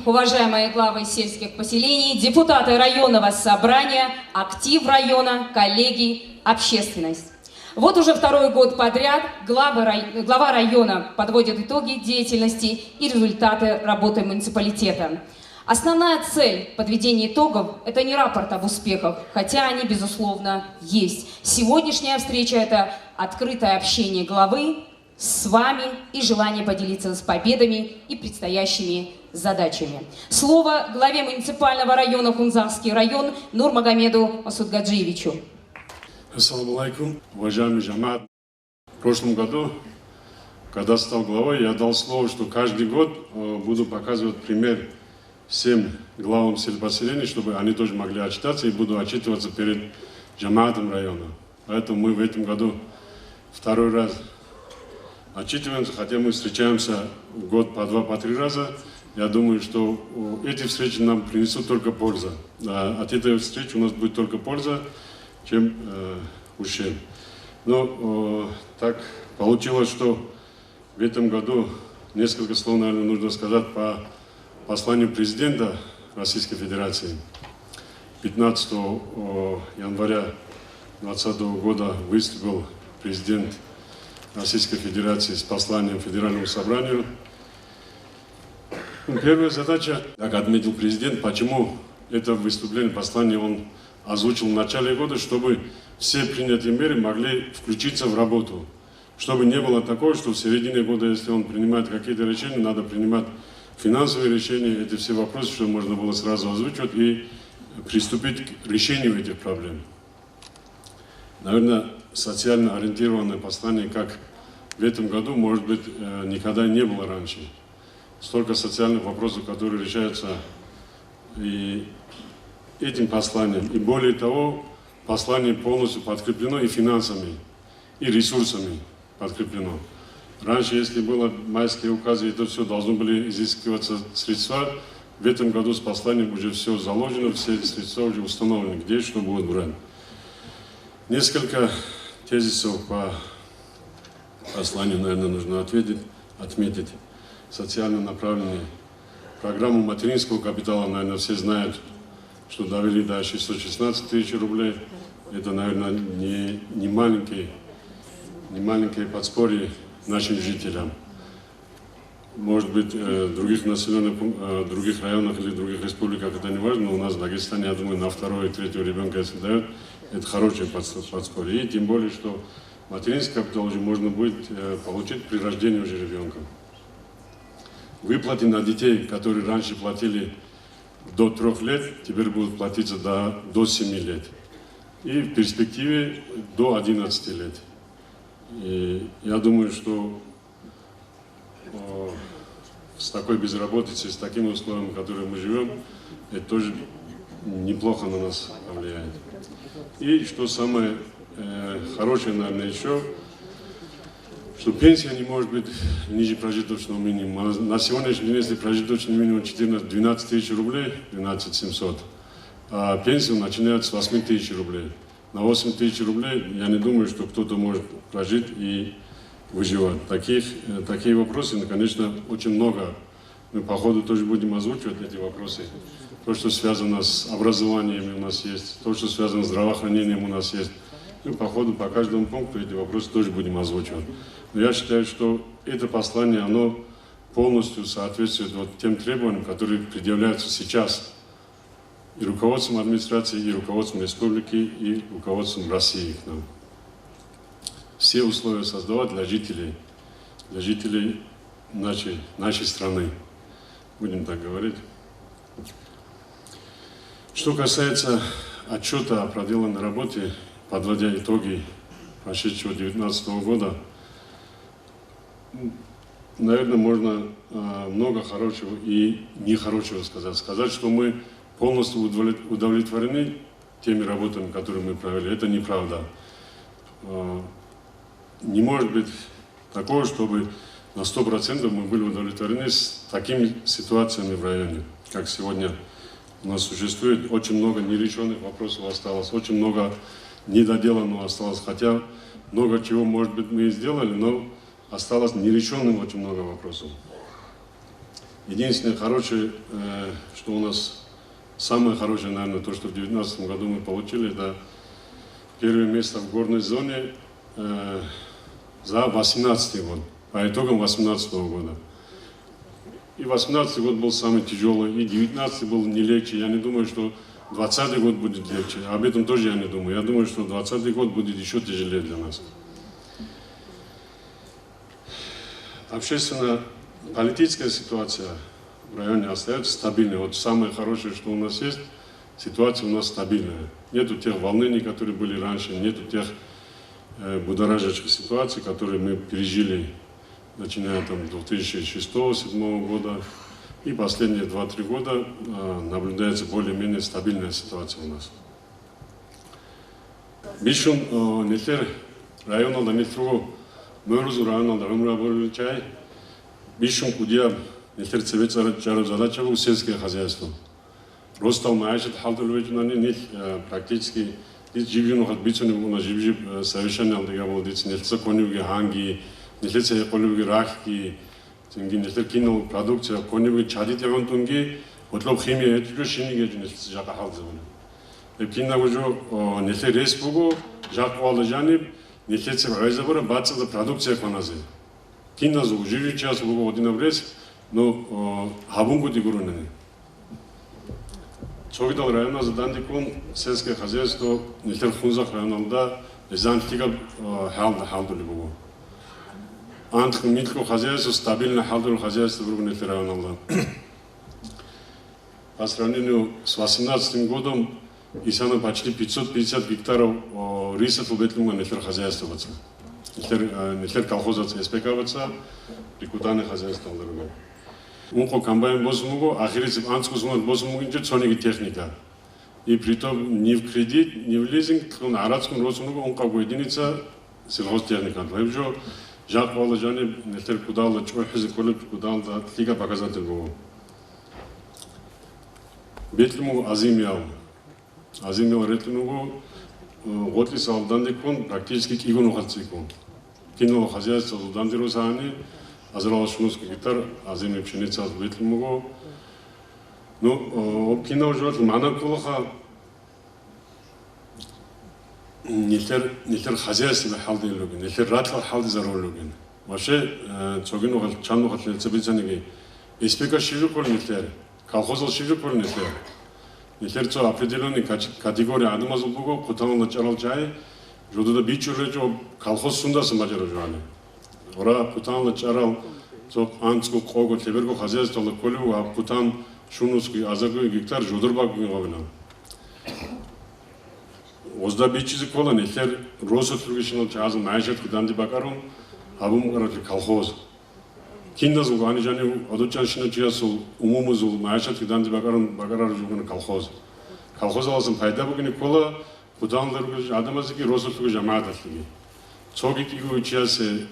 уважаемые главы сельских поселений, депутаты районного собрания, актив района, коллеги, общественность. Вот уже второй год подряд глава района подводит итоги деятельности и результаты работы муниципалитета. Основная цель подведения итогов – это не рапорт об успехах, хотя они, безусловно, есть. Сегодняшняя встреча – это открытое общение главы с вами и желание поделиться с победами и предстоящими задачами. Слово главе муниципального района Хунзарский район Нурмагомеду Масудгаджиевичу. Ассаламу алейкум, уважаемый джамаат. В прошлом году, когда стал главой, я дал слово, что каждый год буду показывать пример всем главам сельпоселений, чтобы они тоже могли отчитаться и буду отчитываться перед джамаатом района. Поэтому мы в этом году второй раз отчитываемся, хотя мы встречаемся в год по 2, по 3 раза. Я думаю, что эти встречи нам принесут только пользу. От этой встречи у нас будет только польза, чем ущерб. Но так получилось, что в этом году несколько слов, наверное, нужно сказать по посланию президента Российской Федерации. 15 января 2020 года выступил президент Российской Федерации с посланием Федеральному собранию. Первая задача, как отметил президент, почему это выступление, послание он озвучил в начале года, чтобы все принятые меры могли включиться в работу. Чтобы не было такого, что в середине года, если он принимает какие-то решения, надо принимать финансовые решения, эти все вопросы, чтобы можно было сразу озвучивать и приступить к решению этих проблем. Наверное, социально ориентированное послание, как в этом году, может быть, никогда не было раньше. Столько социальных вопросов, которые решаются и этим посланием. И более того, послание полностью подкреплено и финансами, и ресурсами подкреплено. Раньше, если было майские указы, это все должны были изыскиваться средства. В этом году с посланием уже все заложено, все средства уже установлены, где что будет брать. Несколько тезисов по посланию, наверное, нужно отметить. Социально направленные. Программу материнского капитала, наверное, все знают, что довели до 616 тысяч рублей. Это, наверное, не маленькое подспорье нашим жителям. Может быть, в других других районах или других республиках это не важно, но у нас в Дагестане, я думаю, на 2-го и 3-го ребенка, если дают, это хорошее подспорье. И тем более, что материнский капитал уже можно будет получить при рождении уже ребенка. Выплаты на детей, которые раньше платили до 3 лет, теперь будут платиться до 7 лет. И в перспективе до 11 лет. И я думаю, что с такой безработицей, с такими условиями, в которых мы живем, это тоже неплохо на нас повлияет. И что самое хорошее, наверное, еще, что пенсия не может быть ниже прожиточного минимума. На сегодняшний день, если прожиточный минимум 12 тысяч рублей, 12 700, а пенсия начинается с 8 тысяч рублей. На 8 тысяч рублей я не думаю, что кто-то может прожить и выживать. Такие вопросы, конечно, очень много. Мы по ходу тоже будем озвучивать эти вопросы. То, что связано с образованием у нас есть, то, что связано с здравоохранением у нас есть. И по ходу, по каждому пункту эти вопросы тоже будем озвучивать. Но я считаю, что это послание, оно полностью соответствует тем требованиям, которые предъявляются сейчас и руководством администрации, и руководством республики, и руководством России к нам. Все условия создавать для жителей нашей страны. Будем так говорить. Что касается отчета о проделанной работе, подводя итоги прошедшего 2019 года, наверное, можно много хорошего и нехорошего сказать. Сказать, что мы полностью удовлетворены теми работами, которые мы провели, это неправда. Не может быть такого, чтобы на 100% мы были удовлетворены с такими ситуациями в районе, как сегодня у нас существует. Очень много нерешенных вопросов осталось, очень много недоделанного осталось, хотя много чего, может быть, мы и сделали, но осталось нерешенным очень много вопросов. Единственное хорошее, что у нас самое хорошее, наверное, то, что в 2019 году мы получили, это первое место в горной зоне за 2018 год, по итогам 2018 года. И 2018 год был самый тяжелый, и 2019 был не легче. Я не думаю, что 2020 год будет легче. Об этом тоже я не думаю. Я думаю, что 2020 год будет еще тяжелее для нас. Общественно-политическая ситуация в районе остается стабильной. Вот самое хорошее, что у нас есть, ситуация у нас стабильная. Нету тех волнений, которые были раньше, нету тех будоражащих ситуаций, которые мы пережили, начиная там 2006-2007 года. И последние 2-3 года наблюдается более-менее стабильная ситуация у нас. Бишум нетер районда нетруго мөрзу районда умраболу чай. Бишум кудия нетер цвет задача у сельское хозяйство. Ростал маашет халдулвечнани нет практически живину хат бицуни у нас живжи совершенно алдыгабол дец нетса конюги ханги нетса колюги рахки Тингин нетер кино продукция конюги чадитягон тунги отлоб химия этюго шиниге нетса жака халдзавони. Киннагужо нетер респуго жаквалы жани нетса райзабора бацада продукция хваназе. Кинназу живи час буго одинабрес но хабунгу дигурунени. Чогидал района задандикун сельское хозяйство нетер хунзах районалда зантига халдули буго. Антх митко хозяйство стабильно халдули хозяйство буго нетер районалда. По сравнению с 2018 годом Исана почти 550 гектаров рисов убетлунга нетер хозяйство баца. Нетер колхозаца СПК баца, прикутаны хозяйство алдарга. Унко комбайн босмуго, ахирицев анскусмот босмугинче цониги техника. И притом ни в кредит, ни в лизинг, он арадскун росмуго, он как бы единица сельхозтехника. Левжо жак валажани нетер кудалда, чойхизи колеб кудалда, тига показатель было. Бетлиму азимиял. Азимиял ретлимуго, готли салдандикон, практически кигон ухацикон. Кино хозяйство дандирусани, Азрал шунуску гитар, азими пшеница от ветлимуго. Ну, кино живет манакулаха. Нетер хозяйство халды лугин, нетер ратла халды зарол лугин. Вообще, цогину чану хатлел цебицаниги. Испека шижукол нетер, колхозал шижукол нетер. Нетер цо определенный категория адымазыл буго, кутанал началал чай, жодуда бичурлечо колхоз сундасы мажаро жуане. Ора Путан чарал цо анску кого теберго хозяйство колю а Путан шунуску азагу гектар жудурбак гавна. Озда бичизи кола нехер росотргишнал чаз майшат куданди бакарун абум гарат колхоз. Киндазу гани жани одучаншина чиасу умумузу майшат куданди бакарун бакарар жугун колхоз. Колхоз алсын пайда бугини кола Путанларгы адамазыки росотргы жамаататлыги. Цоги кигу чиасе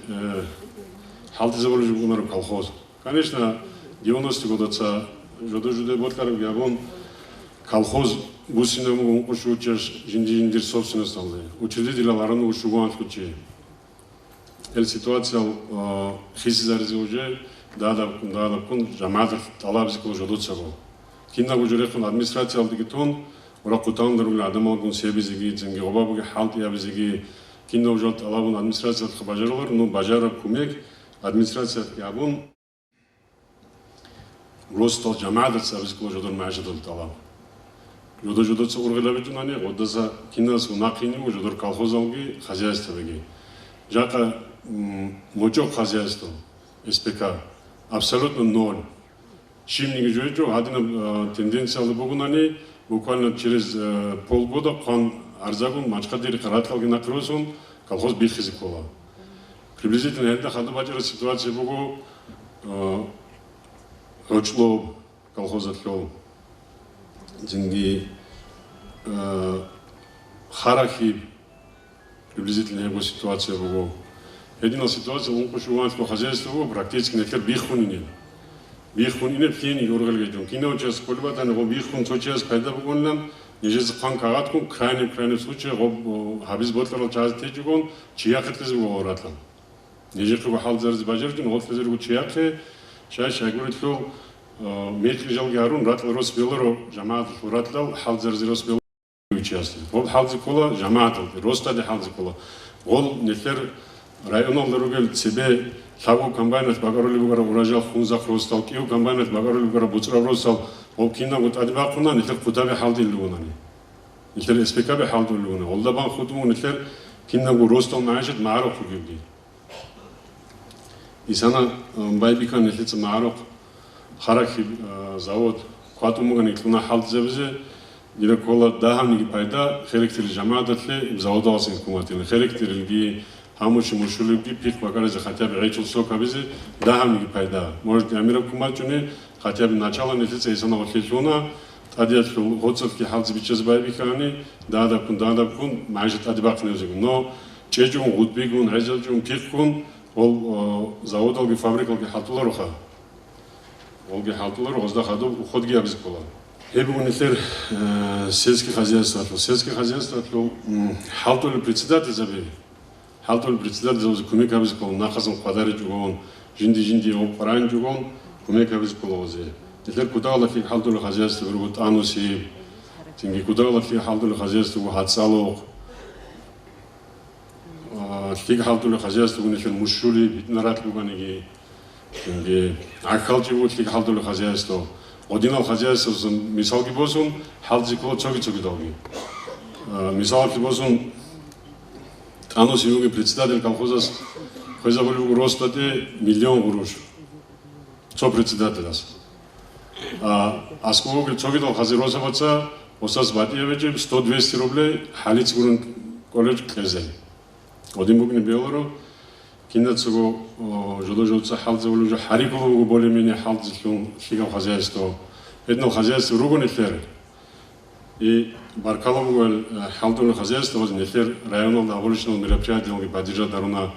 халдызаволу жугунар колхоз. Конечно, 90-е годы жодо-жуде боткарым габон колхоз бусинаму ушучаш жиндиндир собственность алды. Учредителяларын ушугуан кучи. Эл ситуация хисизарзи уже дадапкун жамаатов талабзикол жодоцаго. Киндагу журехун администрация алды гитон ура кутандарулы адамалгун себизиги зинги обабыги халты ябизиги Кино уже алабун администрация бажаралар, но бажараб кумек администрация ябун ростал жамаат сабизкол жодон маашадол талаб. Жодо ца ургелабитунани, одаса кинас нақини жодор колхозалги хозяйствоги. Жака мочок хозяйство СПК абсолютно ноль. Шимниги жойчо адина тенденциялы богунани буквально через полгода қан Арзагун мачкадири хараткалги накросун колхоз бихизи кола. Приблизительно это хаду бачара ситуация бугу Очло колхоз отхел деньги Харахи приблизительно его ситуация бугу. Едина ситуация он пошуванского хозяйства бугу практически нетер бихунини. Бихунини пьени юргалгеджун. Кино час колбатан его бихун сочас пайда бугунлам Нежез қан кагатку крайний случай хабиз ботларал чаз течигон чияхетлез бугоратлам. Нежез ку хал зарз бажардин отлезер ку чияхе шай шагуритлу мельки жалги арун ратл рос белоро жамаат ратл халзер зирос белоро участвует. Ол халзи кола жамаат ростади халзи кола. Ол нефер районал дорогел себе Лагу комбайнет багароли бугара уражал хунзах ростал киу комбайнет багароли бугара буцрав ростал ол кинна гут адбакуна нефер кутабе халди лугунани. Нефер эспекабе халди лугуна. Олдабан худму нефер кинна гу ростал маашет маарок хугибди. Исана байбикан нефер маарок харахи завод кватумугани клуна халди зевзе Ира кола дахамниги пайда херектери жамаадатле завода алсын куматин херектерилги хамуши мушулиги пик багаразе хотя бы речил сокабизе дахамниги пайда может амира кумачуне хотя бы начало нефица исана отличуна тадият хоцовки халзи бичез байбикани дада кун мажит адбакнезиг но чежун гудбигун резалжун пиккун ол заводалги фабрикалги хатуларуха олги хатулару озда хаду ходги абиз кола Эбугунитер сельских хозяйств, халтули председатель забили. Халтули председатель за кумек абизкол нахазом квадари жугон, жинди опаран жугон, кумек абизкол озе. Нитер кудалаки халтули хозяйств ругут ануси, тинги кудалаки халтули хозяйств ругут хатсалок, тинги халтули хозяйств ругут нитер мушули битнарат луганиги, тинги акхалчи ругут тинги халтули хозяйств Одинал хозяйство мисалки босун халзи кола чоги долги. Мисалки босун Танус юги председатель колхоза хозяйству ростате миллион гуруш. Чо председатель ас. Аскуги чоги дол хази росаваца осас батиевичи 100-200 рублей халиц гурун колледж клезе. Один бугни белоро киндацуго жодожоца халза улужа харикулуго более-менее халзилун хигал хозяйство. Этно хозяйство ругунефер. И Баркалову халдуну хозяйство вознефер районного уличного мероприятия поддержать даруна.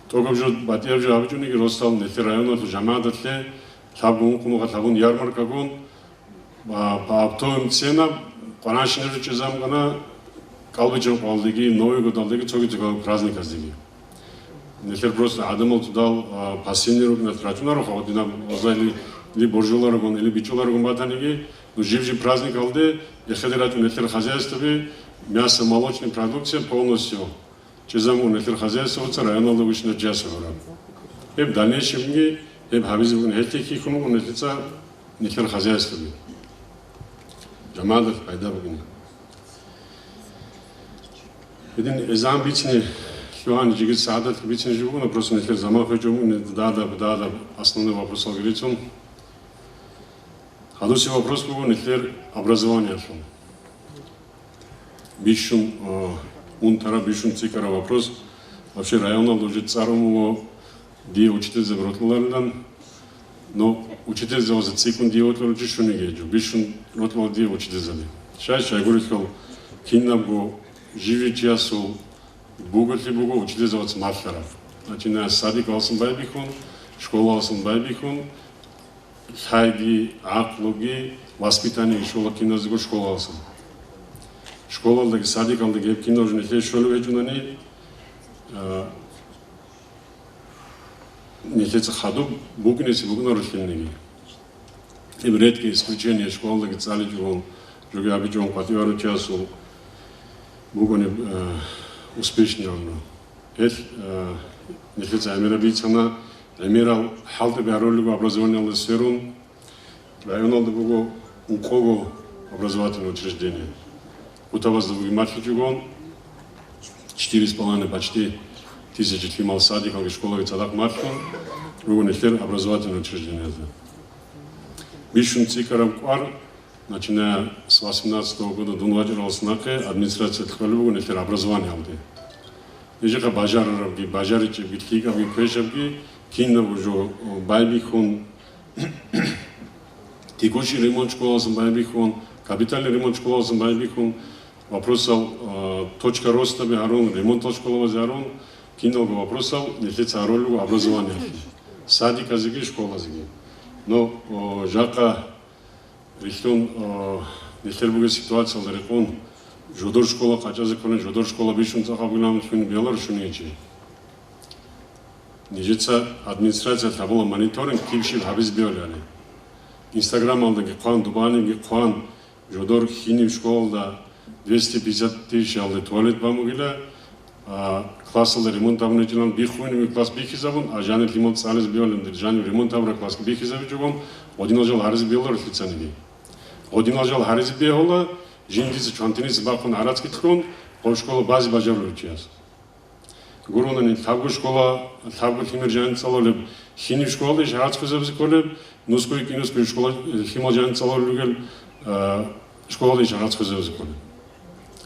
Только же батьевжи абичуниги ростал нефер районного жамадатле табун кумуга табун ярмаркагун по оптовым ценам панашинер чезамгана калбичон калдыги новый год алдыги чоги праздник аздыги. Нефер просто адамал тудал пассионеру на трачунару ходина возали ли боржуларгон или бичуларгон батаниги но жив праздник алды ехедерат нефер хозяйстве мясо молочная продукция полностью чезаму нефер хозяйство районного вышна джасора и в дальнейшем и в хабизбун хетики кому нефица нефер хозяйство жамадов пайда бугин един замбичный Сегодня жигит садат бичный живу, но просто нехер замах хочу, не дада основной вопрос алгоритм. Хадуси вопрос был нехер образование шел. Бишун унтара бишун цикара вопрос. Вообще районал уже царому где учитель забротлардан, но учитель за цикун где отлор чешуни геджу. Бишун ротлар где учитель зали. Сейчас я говорю, что киннабу живи часу Бугати бугу учитель зовут Марфаров. Начиная с садика алсын байбихон, школа алсын байбихон, хайги, аклуги, воспитание школа кинозиго школа алсын. Школа алдagi садик алдagi киножны хе школу вежунани, нехеца хаду бугнеси бугнорушкинниги. Им редкие исключения школа алдagi цали жугон, жуги абиджон квативару часу бугони успешнее он. Это нефица амирабицана, амирал халты биаролиго образовательного сферу, районал дебуго укого образовательного учреждения. Утаваз дебуги мархичугон, 4,5 почти тысячи тимал садик, алги школа цадак мархун, руго нефер образовательное учреждение. Бишун цикарам квар, начиная с 18-го года до 20-го администрация Тхвалюгу нефер образование алды. Ежека бажарарабги, бажаричи, битлигабги, пешабги, кинна уже байбихон, текущий ремонт школы алсын байбихон, капитальный ремонт школы алсын байбихон, вопрос ал точка роста бе арон, ремонт школы бе арон, кинналго вопрос ал нефеца аролюгу образование. Садик азиги, школа азиги. Но жака Рихтон нехербуге ситуация алдарекон жодор школа качазеконе жодор школа бишун цахабгнам шун белар шуничи. Нижеца администрация табула мониторинг кивши хабиз биоляли. Инстаграм алдыги қуан, Дубаниги қуан, жодор хини в школда 250 тысяч алды туалет бамугила, классалда ремонт абунетилан бихуиними класс бихизабун, а жаны ремонт салез биолем, жаны ремонт абра класс бихизаби жогон, один жыл харыз биолар официаниги. Один жыл харыз биола, жиндиси чантиниси бақын арацки ткон, қол школа бази бажарлы учияс. Гуронан табгу школа, табгу химер жаны салолеб, хини в школда иш арацки забзи колеб, нуской кинуской школа химал жаны салолеб, школа иш арацки забзи колеб.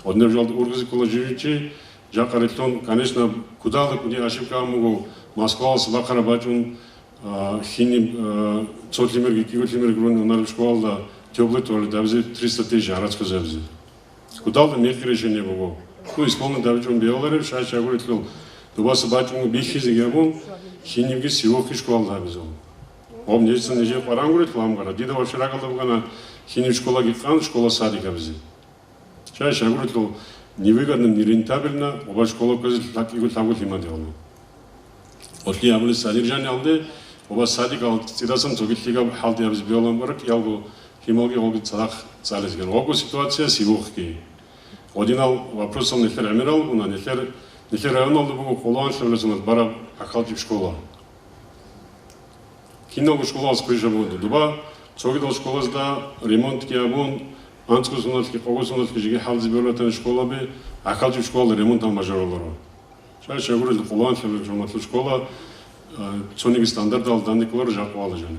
Один жыл ургизи кола живичи, Жакаритон, конечно, куда-то, куда ошибка могу, Москва, Сабакара, Бачун, Хини, Цотлимер, Киотлимер, Грун, на школе, теплый туалет, давзи 300 тысяч, арацко завзи. Куда-то мягкое решение было. Ну, исполнил давичон биоларев, шайча говорит, что Дубаса Бачун, Бихизи, Гябун, Хинивги, Сиохи, школа давизол. Он нечто не жил паран, говорит, Ламгара, Дида вообще ракал, Хинив школа Гифан, школа Садика взи. Шайча говорит, что невыгодно, нерентабельно, оба школа казит, так и вот лима делала. Отли абли садиржани алды, оба садик алды, цидасан цогитлига халди абз биолам барак, ялгу хималги олги цадах цалезген. Огу ситуация сивухки. Один вопрос он нефер амирал, уна нефер район алды бугу колуан шевлесунат бара акалтип школа. Киногу школа алс криша буду дуба, цогидал школазда ремонт киабун, Антско сунатки, кого сунатки, жиги халзи биолатан школа би, акалчи школа ремонтан мажароларо. Шайша я говорю, колуан шевлесунат школа, цониги стандарт алданникулар жаку алажани.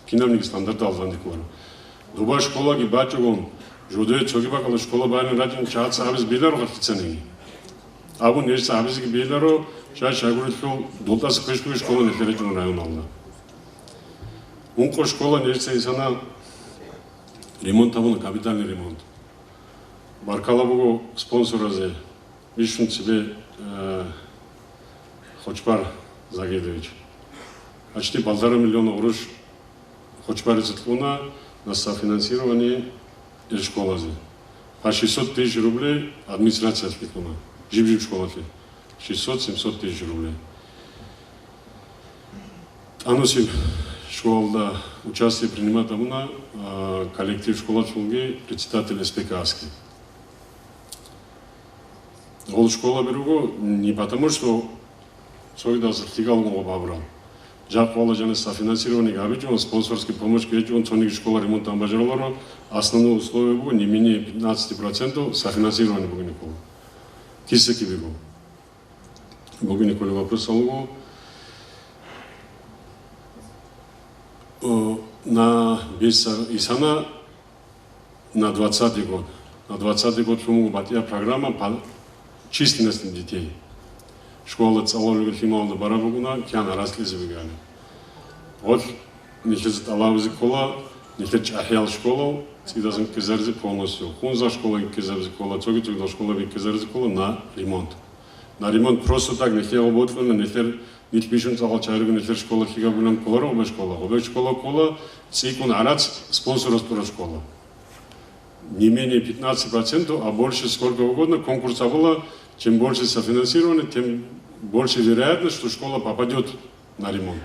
Кинамниги стандарт алданникулар. Дуба школа ги бачогон, жодое цоги бакала школа байнен раджин чаат сабиз биларо гартицанеги. Абу неш сабиз ги биларо, шайша я говорю, долтасы кышкуи школа нефереджун район алда. Унко школа нешсе исана ремонт абуна, капитальный ремонт. Баркалабугу спонсоразе, вишун себе Хочпар Загедович. Почти 1,5 миллиона уруш Хочпар Цетлуна на софинансирование школы. По 600 тысяч рублей администрация Цетлуна. Жив школа. 600-700 тысяч рублей. Анусив школа участие принимает абуна коллектив школа Чулги, председатель СПК-ски. Ол школа беругу не потому, что сойда сертигал го бабрал. Жаквала жана софинансирование габичон спонсорский помощь кечон цоник школа ремонтан бажараларо основное условие было не менее 15% софинансирование бугунико. Кисеки бегу. Бугунико вопрос алгу. На Исана на 20-й год. На 20-й год батия программа по численности детей. Школа Цалолюга Хималда Барабугуна, Киана Раслизи Вигали. Вот, нехезет Алавзи Кола, нехеч Ахял школа, Сидазм Кезерзи полностью. Хунза школа Кезерзи Кола, Цогиту школа Кезерзи Кола на ремонт. На ремонт просто так, нехер оботвенно, нехер Нит пишем цал чайрыгы нехер школа хигабулам колара обе школа кола цикун арац спонсор распора школа. Не менее 15%, а больше сколько угодно конкурса было, чем больше софинансировано, тем больше вероятность, что школа попадет на ремонт.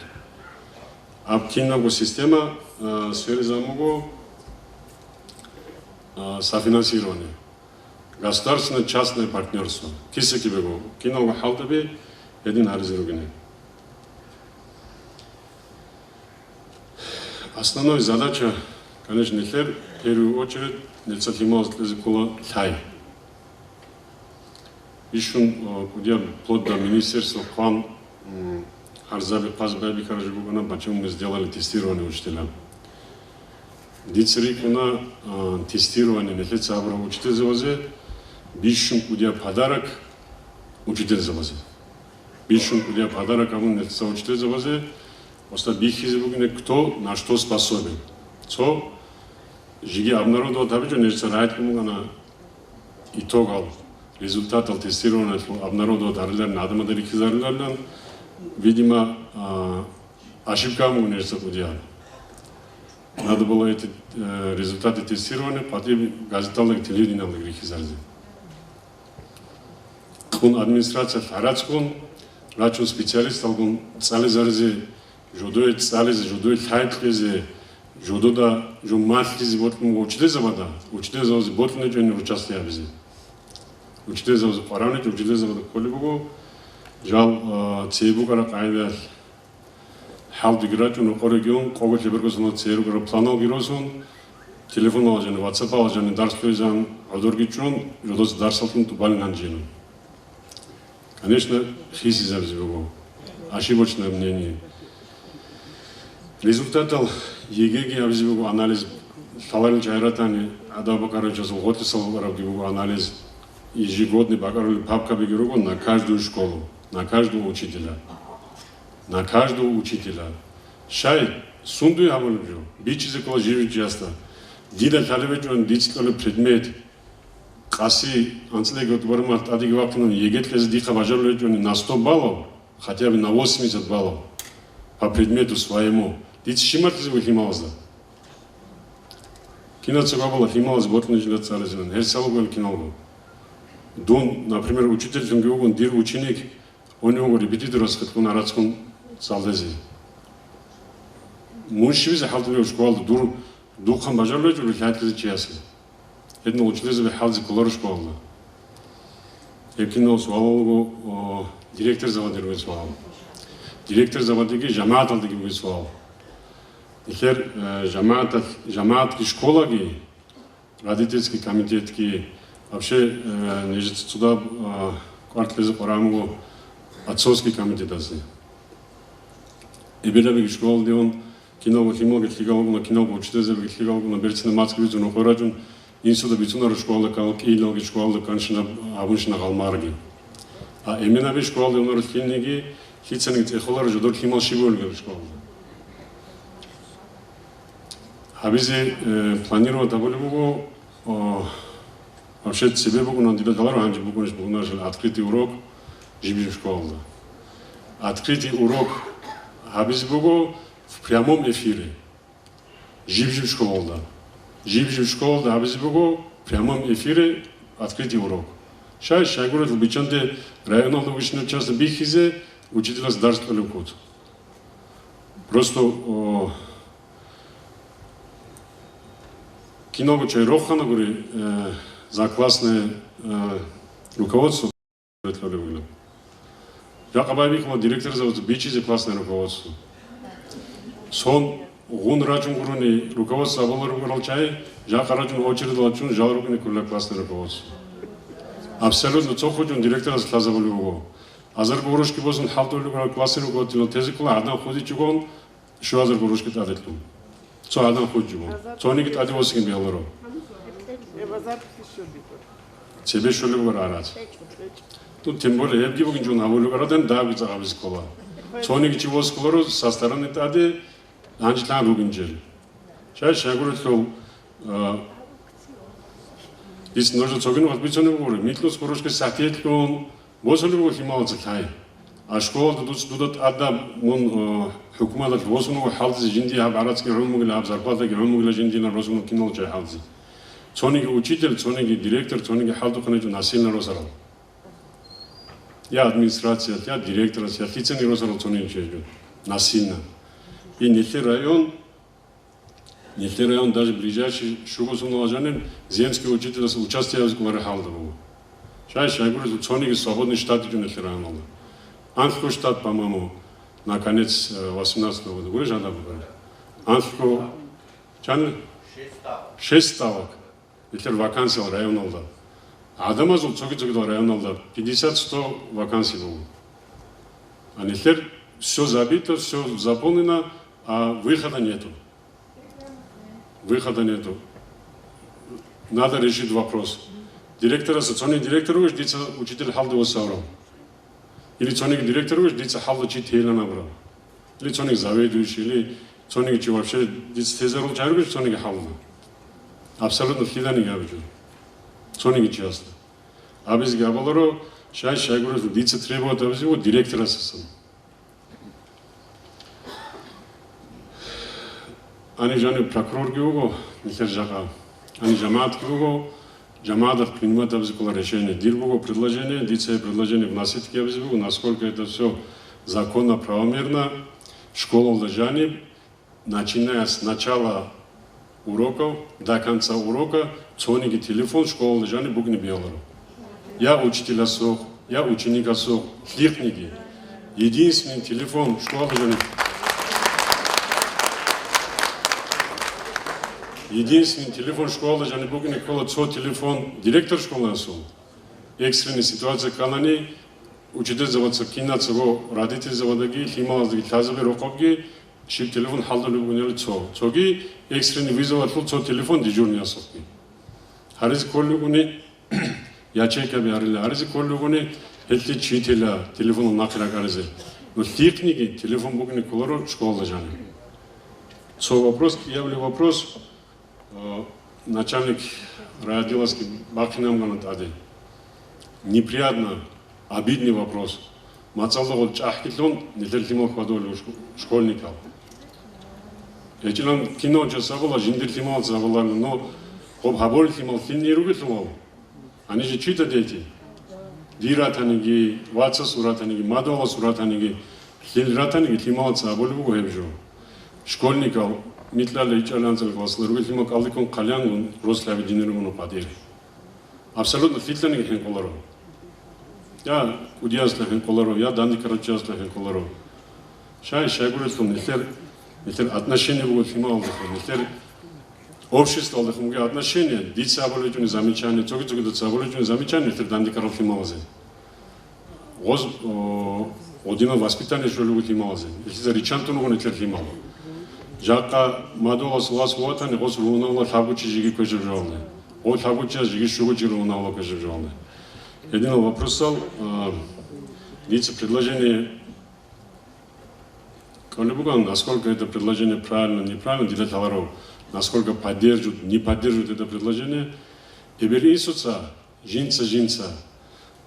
А киногу система сферы замогу софинансирования. Государственное частное партнерство. Кисеки бегу. Киногу халтаби един арзиругине. Основная задача, конечно, в первую очередь, нецахималст языкула тай. Ишун, куда вплоть до министерства план Арзаби Пазбаби Каражигугана, почему мы сделали тестирование учителям. Дицерикуна тестирование нехет сабра учитель завозе, бишун, куда подарок учитель завозе. Бишун, куда подарок кому нехет учитель завозе, просто бихизи бугине кто на что способен. Со жиги обнародовал табичо нечто райт кумугана итогал результат тестирования обнародовал дарилер надамадари кизарлерлен видимо ошибка му нечто удиал. Надо было эти результаты тестирования потом газеталык телевидениялык рихизарзи. Кун администрация харацкун рачун специалист алгун цализарзи жудует цализ жудует хайтлизе жодода жуматли ботм учитель завода ботны жөн участия биз учитель завода параны учитель завода колибу жал цебугара кайда халды грачун корегион кого тебергосон церугара планал гиросун телефон алжаны WhatsApp алжаны дарс көзан одоргичун жодос дарсалтын тубалган жен. Конечно, хиси забзбего. Ошибочное мнение. Результатал ЕГЭ абзбего анализ таларын чайратани адабакара жазыл готисал арабгего анализ ежегодный бакалавр папка бегерого на каждую школу, на каждого учителя. На каждого учителя. Шай сунду аболжу. Бичизе кола живет часто. Дида талевечон дицколы предмет. Каси анцлегот бармат адигвапнун ЕГЭ диха бажарлечон на 100 баллов, хотя бы на 80 баллов по предмету своему. Диц шимартизбу хималзда. Киноцебабала хималз ботнежда царезен. Херсалгол кинолго. Дон, например, учитель фингеогон дир ученик, у него репетитор раскаткун арацкун салдези. Муншивизе халтуе школу духан бажарлечу лихатлези чиясы. Едно учитель халзи колор школу. Епкинол суалолго директор заводирге суал. Директор заводиге жамаат алдыге суал. Ихер жамаат ки школа ги родительский комитет ки вообще нежит сюда квартализы порамго отцовский комитет ази. Иберабеги школа дион кинолго химолго хигалго кинолго учитель хигалго на берцина мацквизу но хоражун инсуда бицунар школа кал кинолго школа каншина абуншина галмарги. А именно бе школа дион хинниги хитсенги техолар жодор химал шиболго школа. Абизе планировать аболибуго вообще себе бугу на дилеталару ханджи бугунеш бугунаш открытый урок жибим школда. Открытый урок абизе бугу в прямом эфире жибим школда. Жибим школда абизе бугу в прямом эфире открытый урок. Шайгурат бичанде районного учебного часто бихизе учителя с дарством код. Просто киного чай рохана говори за классное руководство. Якобайбикова директор завода бичи за классное руководство. Сон гун рачун гуруни руководство аболар гурал чай, жакарачун очередь лачун жалрукни курла классное руководство. Абсолютно цохочун директор за класса болюго. Азар гурошки бозун халтолю гурал классное руководство тезикла адам ходичугон шу азар гурошки тадэтлум. Цо адам ходичугон. Цоники тадивосигин белоро. Тебе что ли говорят? Тут тем более я гибу гинжун аволю говорят, да где загабис кола. Цони чего скоро со стороны тади анжлан ругинжел. Сейчас я говорю, что здесь нужно цогину отбиться не говорю. Митло скоро что сатет он восемь лет хималцы хай. А школа тут адам он хукумат восемь лет халзи жинди абаратский румугли абзарпата румугли жинди на розуму кинул чай халзи. Цониги учитель, цониги директор, цониги халдуханечу насильно розарал. Я администрация, я директор, я хитцени розарал цониги чежу. Насильно. И Нефтый район даже ближайший шугосунуажанин земский учитель с участием в халдову. Сейчас я говорю, цониги свободный штат идет Нефтый район. Анхко штат, по-моему, на конец 18 года. Вы же говорили? Анхко, 6 ставок. Итер вакансия районalda. Адамаз ул цоги-цоги районalda 50-100 вакансий было. А нехер все забито, все заполнено, а выхода нету. Выхода нету. Надо решить вопрос. Директора, соционный директор уж дица учитель халды осаврал. Или соционный директор уж дица халды чит хейла набрал. Или соционный заведующий, или соционный чи вообще дица тезарул чайру, соционный халды. Абсолютно хилани габижу. Цониги часто. Абиз габаларо шайгуру дица требует абизу директора сасан. Ани жаны прокурор гиуго нихер жака. Ани жамаат гиуго жамаат принимает абизу решение. Дирбуго предложение, дица предложение вносить к абизу, насколько это все законно, правомерно. Школа лажани начиная с начала уроков до конца урока, цоники телефон школы жаны бугни биолору. Я учитель осох, я ученик осох, техники. Единственный телефон школы жаны. Единственный телефон школы жаны бугни кола цо телефон директор школы осох. Экстренная ситуация канани, учитель заводца кинаца го родители заводаги, хималаздagi тазабе рокобги, шип телефон халдали бугни цо. Цоги экстренный вызов отвел цо телефон дежурный осохги. Хариз коллюгуни ячейка биарили, хариз коллюгуни элти чителя телефон нахира гаризе. Но техники телефон бугни колору школа жаны. Цо вопрос, явный вопрос, начальник райотделовский Бахинам ганатади. Неприятно, обидный вопрос. Мацалдагол чахкитлон нетертимал хвадоли школьников. Этилан кино часабола, жиндертимал забола, но хоб хаболтимал кинниругитмал. Они же читают дети. Диратанги, ватса суратанги, мадола суратанги, хилратанги тимал заболу гуебжо. Школьников митлали ичаланцал классларугитмал калдикон калянгун рослави динерумуну падери. Абсолютно фитланги хенколаро. Я удиаслахен колоро, я данный корочаслахен колоро. Шай гуритон, нетер отношения будут химал, нетер общество алдахмуге отношения, дитя аболитюни замечания, цоги дитя аболитюни замечания, нетер данный корол хималазе. Оз одино воспитание шолюгу хималазе. Если ричантуну нетер химал. Жака мадола суас уатане, оз руунаула табучи жиги көжіп жауны. О табучи жиги шугучи руунаула көжіп жауны. Единый вопрос стал, предложение Колебуган, насколько это предложение правильно, неправильно, делать товаров, насколько поддерживают, не поддерживают это предложение. И бери Иисуса, жинца,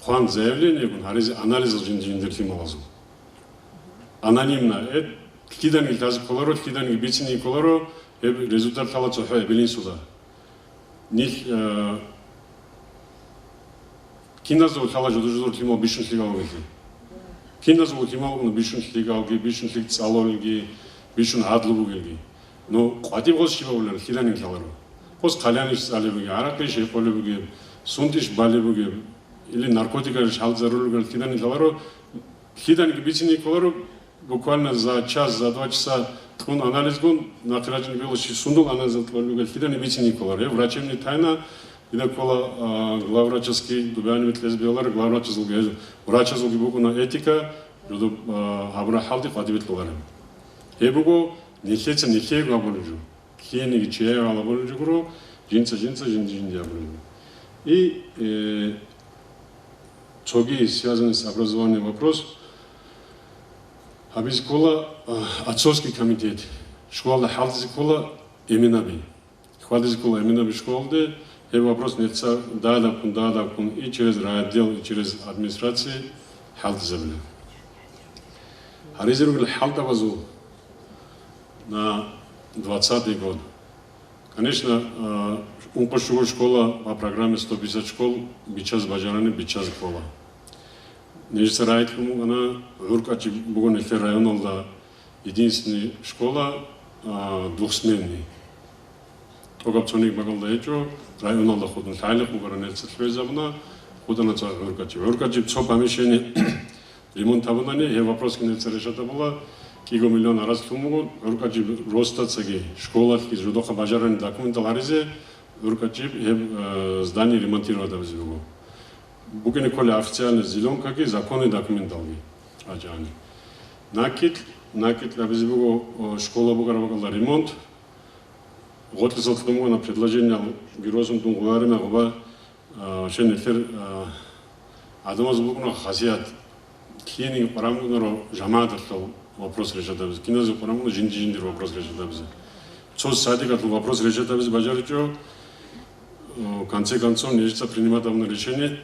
хуан заявление, анализ жиндертималазу. Анонимно, киданги тазы колоро, киданги бицини колоро, результат халацу хай, белин суда. Киназол хала жодожор тимал бишуншлиг алгеги. Киназол тимал гуна бишуншлиг алги, бишуншлиг цалолги, бишун хадлугуги. Но қати гос шибаулар хилани халаро. Гос қаляниш салебуги, арақиш еполебуги, сундиш балебуги, или наркотикар шал зарулугар хилани халаро. Хилани бицини коларо буквально за час, за 2 часа тун анализ гун нахираджин белоши сундул анализ алгугар хилани бицини коларо. Врачебни тайна Ида кола главвраческий дубяни лесбиялар главвраческий враческий букуна этика жодо абрахалди кадибетлар. Ебуго нехеца нехега аболужу. Хени чея аболужу гро жинца жинди аболужу. И чоги связанный с образованием вопрос. Абизкола отцовский комитет. Школа халдизкола эминаби. Халдизкола эминаби школде. И вопрос нельзя дадакун и через райотдел, и через администрации халт забили. Харизиругил халта вазу на 20-й год. Конечно, умпашугу школа по программе 150 школ, бичас бажарани, бичас кола. Нежится райоткому, она уркачи бугонете районолда единственная школа двухсменный. Тогапцоник багалда ечо, районалда ходун тайлик бугаранец связавна, ходана ца уркачи цо помещение ремонт табунани, е вопрос кинец решата была, киго миллион раз тумугу, уркачи ростацаги, школа ки жудоха бажарани документал аризе, уркачи здание ремонтировать абзивугу. Бугени коли официально зеленка ки законный документалги, аджани. Накит абзивугу школа бугарабагала ремонт. Вот из этого на предложение герозом думгуарина гоба шенефер адамаз букна хасият кини парамгунаро жамаатал вопрос решатабыз кинозе парамгуна жиндир вопрос решатабыз цос садикатл вопрос решатабыз бажаричо конце концов нельзя принимать давно решение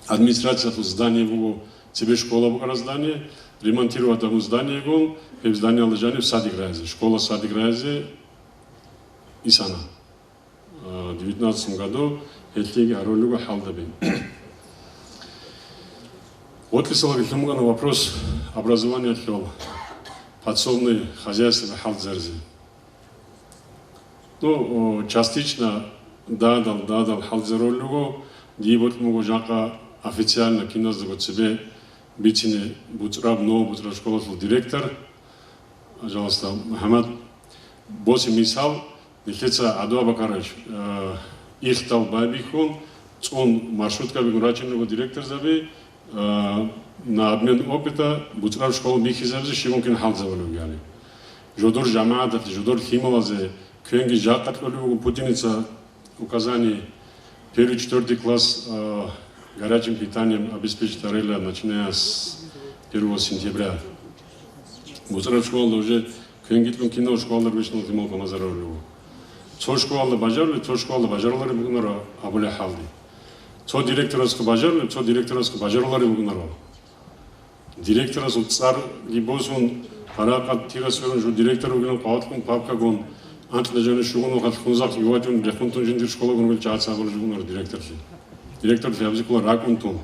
администрация тут здание было тебе школа было здание ремонтировать там здание было и здание лежали в садик разе школа садик разе Исана. В 19 году Эльтеги Аролюга Халдаби. Вот ли на вопрос образования отвел. подсобное хозяйство Халдзерзи. Ну, частично дадал Халдзеролюгу, дибот могу жака официально киноздагот себе битине буцраб, но буцраб школа директор, пожалуйста, Мухаммад, боси мисал, нехеца Адуа Бакарович, ихтал бабихон, он маршрутка бигураченного директор заби, на обмен опыта буцраб школа бихизавзи, шимукин Халдзеролюгяли. Жодор жамаадат, жодор хималазе, кенги жакатлолюгу путиница указаний, первый, 4 класс горячим питанием обеспечить Ареля, начиная с 1 сентября. Буцраб школа уже кенгитлун кино школа вышел тимолка Назаролюгу. Цо школа бажарлары бугунара Абуля Халди. Цо директоровско бажарлары бугунара. Директорос цар гибозун паракат тирасверун жу директор бугунан паткун папкагон антле жаны шугуну хат хунзак юватун рехунтун жиндир школа гунвел чаатсагол жугунар директорси. Директор фябзикула ракунтун.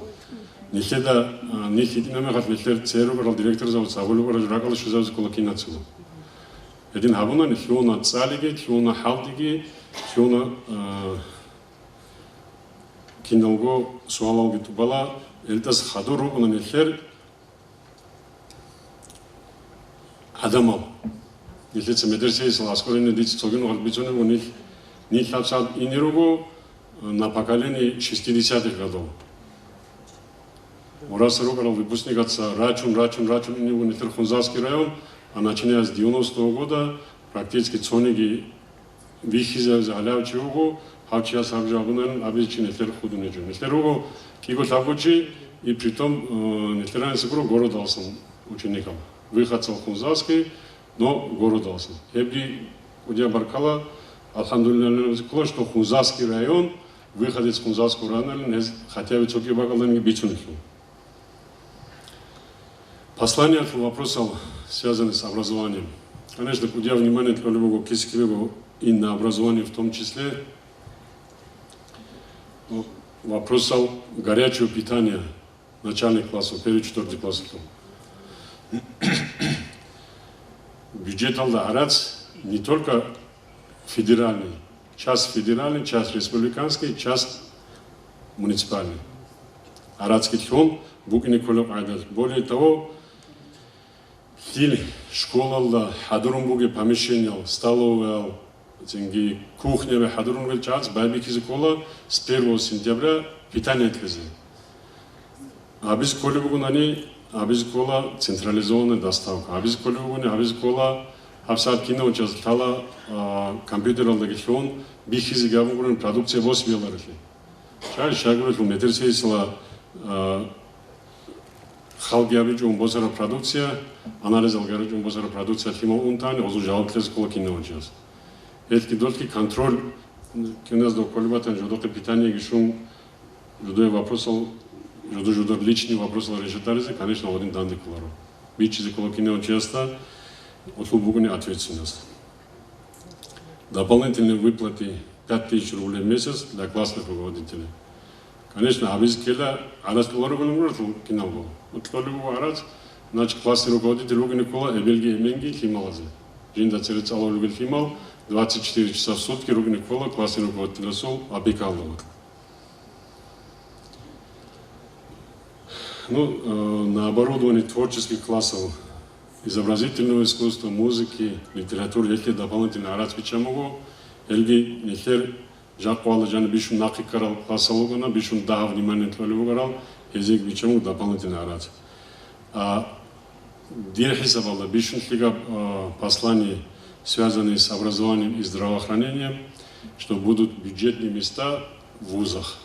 Нихеда нихидинаме хат нихер церу барал директор завод саголу бара ракала шузавзикула кинацула. Един хабуна нихиона цалиги, хиона халдиги, хиона киналго суалалги тубала элтас хадуру уна нихер адамал. Нихеца медресеисла аскорine дици цогину хат бицунему них хапсад иниругу на поколении 60-х годов. Урасару барал выпускникаться Рачун, Нитер Хунзарский район, а начиная с 90-го года практически цониги вихизевзе алявчиугу, хавчия сабжабунен, обычный Нитер Худунеджу. Нитеругу киго табучи, и притом Нитеранец игру город дался ученикам. Выходцел Хунзарский, но город дался. Эбги Удия Баркала, Алхамдулилlah, что Хунзарский район, выходец Хунзарского района, хотя бы цоки багалани бицуниху. Послание от вопросов, связанных с образованием. Конечно, куда внимание к любому кискиву и на образование в том числе, вопросов горячего питания начальных классов, 1-4 классов. Бюджет Алда-Арац не только федеральный, часть республиканский, часть муниципальный. Арадский тхон, букини колок айдат. Более того, школа хадурумбуге помещение, столовая, кухня, хадурумбуге час, байбики кола с 1 сентября питание отвезли. А без колебугунани, а без кола централизованная доставка. А без колебугуни, а без кола абсолютно кино участвовала компьютерный регион, бихизи гавугурен продукция 8 долларов. Шагрут медресеисла халгиаби жумбозара продукция, анализ алгары жумбозара продукция химо унтани озу жалоблес кола кино участвовал. Этки дотки контроль, киназ до колебатан жодоке питание гишун жодой вопросов, жодой личный вопрос решатаризе, конечно, один данный колору. Бичизи кола кино участвовал. От глубокой ответственности. Дополнительные выплаты 5000 рублей в месяц для классных руководителей. Конечно, а без келя арас колорогон говорит киналго. Вот колорого арас, значит классный руководитель ругани кола эбелги эменги хималазе. Жинда церец алолугел химал 24 часа в сутки ругани кола классный руководитель сол обекалдовал. Ну, на оборудовании творческих классов изобразительного искусства, музыки, литературы, эти дополнительные арабские чамогу, эльги нехер жаквала жаны бишун накикарал классалугана, бишун daha внимание твалюгарал, язык бичаму дополнительные арабцы. А дирхисабалда бишун фига послания, связанные с образованием и здравоохранением, что будут бюджетные места в вузах,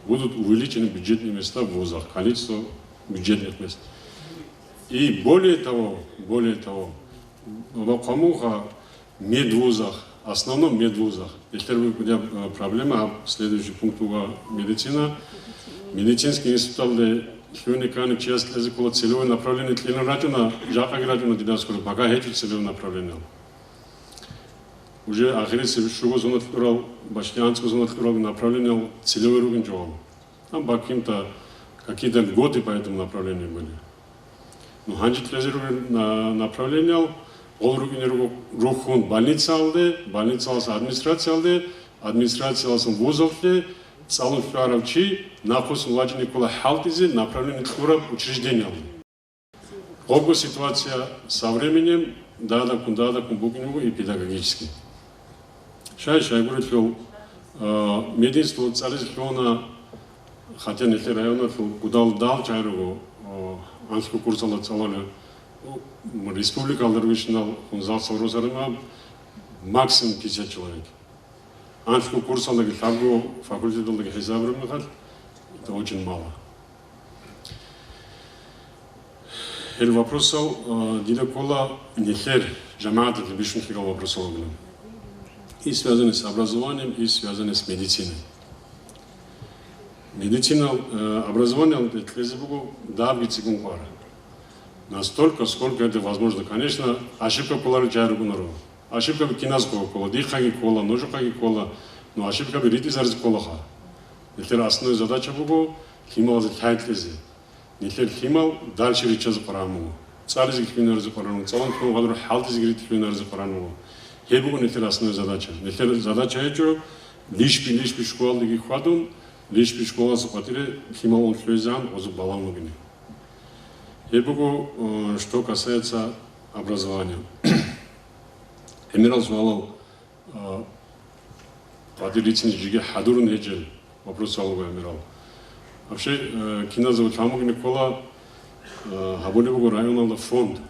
будут увеличены бюджетные места в вузах, количество бюджетных мест. И более того, в Акамуха медвузах, основном медвузах, если вы проблема, следующий пункт медицина, медицинский институт, хюниканы часть языкового целевое направление, тлена радиона, жака радиона дидаску, пока эти целевое направление. Уже ахирец шуго зонат курал, башкианско зонат курал направление целевой ругин джоал. Там какие-то годы по этому направлению были. Ну, ханжит направление Рухун больница алды, больница алса администрация алды, администрация алсын вуз алды, салон флюаровчи, нахус младший Никола Халтизи, направление Кураб учреждение алды. Обе ситуация со временем, да, букиневу и педагогически. Шай говорит, что медицинство царис флюна, хотя не района, куда дал чайру, анскую курсала цалоля, республика Алдарвишнал, он зал Саурозарма, максимум 50 человек. Анскую курсала гитаргу, факультет долги хизаврымахат, это очень мало. El вопросал, дирекола нехер, джамаат это бишнхигал вопросал. И связаны с образованием, и связаны с медициной. Медицина, образование, это да, бицикунквара. Настолько, сколько это возможно. Конечно, ошибка кола чайругунару. Ошибка киназкова кола, дихаги кола, ножухаги кола, но ошибка ритизарзи колаха. Это основная задача бугу, химал за хайтлези. Нехер химал дальше реча за параму. Царизги химинар за параму, цалан химал гадру халтизи грит химинар за параму. Хебугу нехер основная задача. Нехер задача это лишь школы хватун, лишь школа захватили химал он хлезан, озу баламугини. Хебугу, что касается образования. Эмирал звал подилицин жиге хадурун хеджел. Вопрос алга Эмирал. Вообще, киназовый тамуг Никола Хабулевого района фонд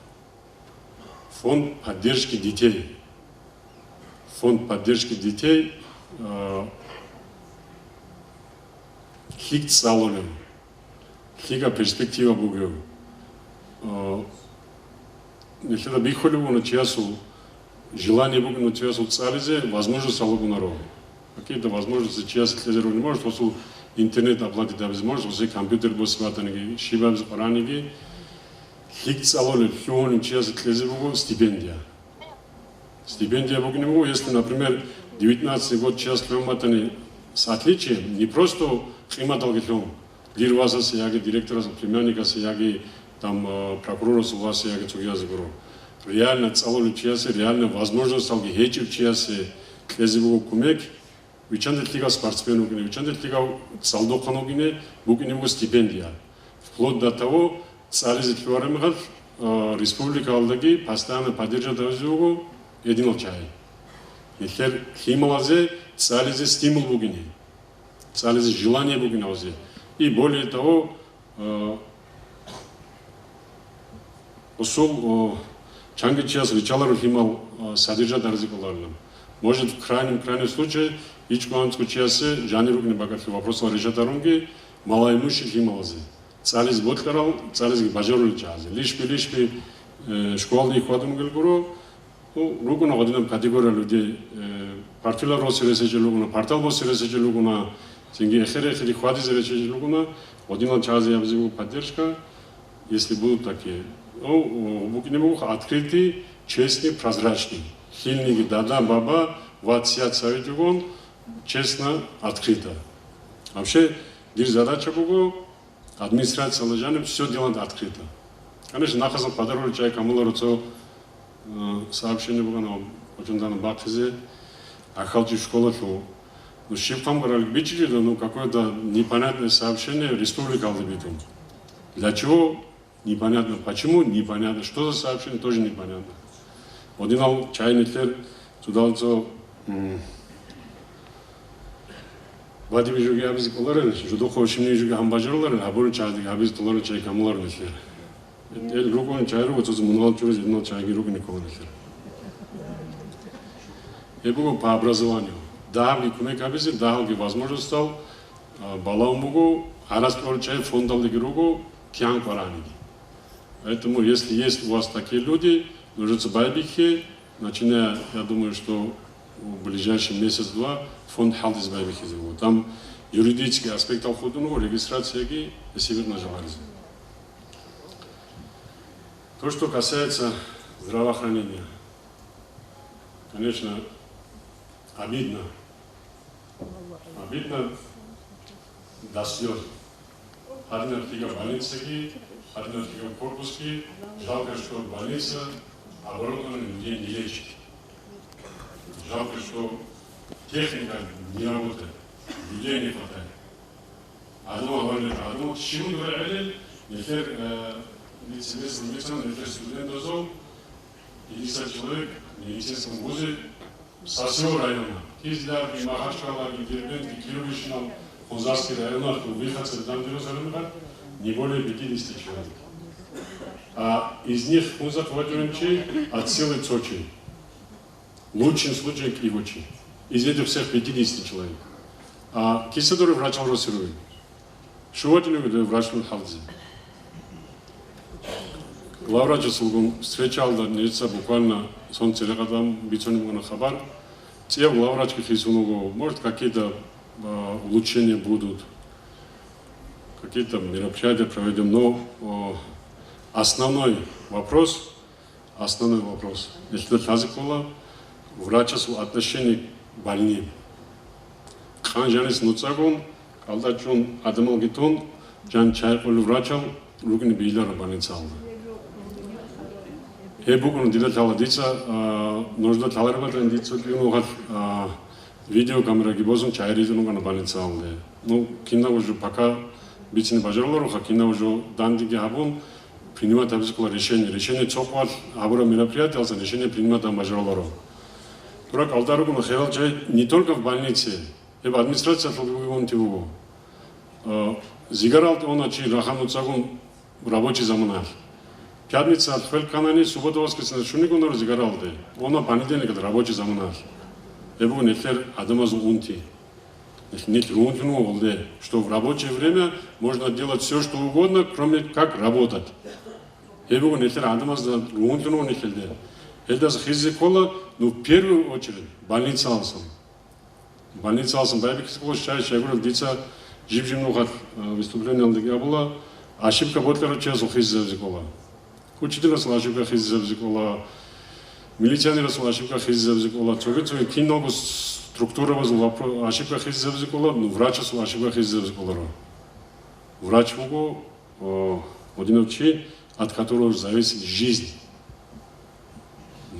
поддержки детей. Фонд поддержки детей хик салонем, хига перспектива бугев. Если да бихолеву на часу желание бугу на часу царизе, возможность салогу народу. Какие-то возможности часу слезеру не может, после интернет оплатить да возможность, после компьютер босватанги, шибаб запаранги, хик салонем, хионим часу слезеру стипендия. Стипендия бугу не могу, если, например, 19 год час хлематани с отличием, не просто хлематалги хлем, дирваса сияги, директора племянника сияги, там прокурора суваса сияги цугия загуру. Реально целую часы, реально возможность алги хечив часы, клезевого кумек, вечандет лига спортсмену гине, вечандет лига салдокану гине, бугиневого стипендия. Вплоть до того, царизит флюаремгат, республика алдаги постоянно поддерживает его единал чай. Нехер хималазе, царизе стимул бугине, царизе желание бугине озе. И более того, усол чанги час ричалару химал содержат арзикуларным. Может в крайнем случае ичкуанцку часы жаниругне багатый вопрос решатарунги малоимущий хималазе. Цариз боткарал, цариз бажарул чазе. Лишпи школный хватун гелгуру, ругуна годинам категория людей партила росересеже лугуна, партал босересеже лугуна, синги эхерехери хватизересеже лугуна, годинал чазе ябзигу поддержка, если будут такие. Букиневых открытый, честный, прозрачный. Хильники дада, баба, ватсиат советюгон, честно, открыто. Вообще, задача бугу, администрация лежанем, все делает открыто. Конечно, нахазал подарили чай, кому ларуцо сообщение бугу, но очень данно бахтизе, ахалчи школа, ну, шипхам говорили, бичили, ну, какое-то непонятное сообщение, республика Алдебитум. Для чего? Непонятно почему, непонятно, что за сообщение, тоже непонятно. Одинал чайниклер, тудалцо Вадим жуги абиз коларен, жудохо ошимни жуги хамбажарларен, хабуру чайдик абиз толару чай камуларен эклер. Эл ругон чайру гоцоз мунвал чурез, единал чайги руги николан эклер. Ебуго по образованию. Дахалги кумек абизи, дахалги возможность стал, балаумугу, хараспор чай фондалги ругу, кян параниги. Поэтому, если есть у вас такие люди, нужно байбихи, начиная, я думаю, что в ближайший месяц-два фонд халдиз байбихи зовут. Там юридический аспект алхудуну, регистрация ги, если видно желание. То, что касается здравоохранения, конечно, обидно до слез. Один артига больницы ги, административные корпуски. Жалко, что больница оборудована людей не лечит. Жалко, что техника не работает, людей не хватает. Одно говорили, одно чему говорили, нефер нефер студентов зол, 50 человек в медицинском вузе со всего района. Кизляр, Махачкала, Дербент, Кировично, Хузарский район, выходцы там не более 50 человек. А из них мы захватываем от силы Сочи. В лучшем случае Кривочи. Из этих всех 50 человек. А Кисадоры врач Алросирует. Шивотину врач Халдзи. Главврач Сулгун встречал лица буквально солнце рядом, бицоним на хабар. Те главврач Хисунугу, может какие-то улучшения будут, какие-то мероприятия проведем, но основной вопрос, если Тазикула, врача с отношением к больным. Ханжанис Нуцагун, Алдачун Адамалгитун, Жан Чайкул врачал, Ругни Билара Баницалда. Ебукун Дилатала Дица, нужда Таларбата Дицу, видеокамера Гибозун Чайризуну на Баницалде. Ну, кино уже пока бицини бажарларуха, кино уже Дандиги Хабун, принимать обязательно решение. Решение цокват, абура мероприятия, решение принимать бажарлару. Турак Алтаругу на Хевалчай не только в больнице, ибо администрация толкует его. Зигаралт он очи Рахану Цагун рабочий заманар. Пятница от Фельканани, суббота воскресенье Шуникунар Зигаралты. Он понедельник рабочий заманар. Ибо нефер Адамазу унти. Нет рунтину, что в рабочее время можно делать все, что угодно, кроме как работать. Ибо нефер Адамазу рунтину нефельде. Это захизикола, ну в первую очередь больница алсам. Больница алсам, байбекского счастья, я говорю, деца жив-живнухат выступление алдыга была, ошибка ботлера часу хиззавзикола. Учитель ошибка хиззавзикола, милиционер ошибка хиззавзикола, цогецоги киногу структура возможно ошибка хиззавзикола, ну врач ошибка хиззавзикола. Врач могу одиночий, от которого зависит жизнь.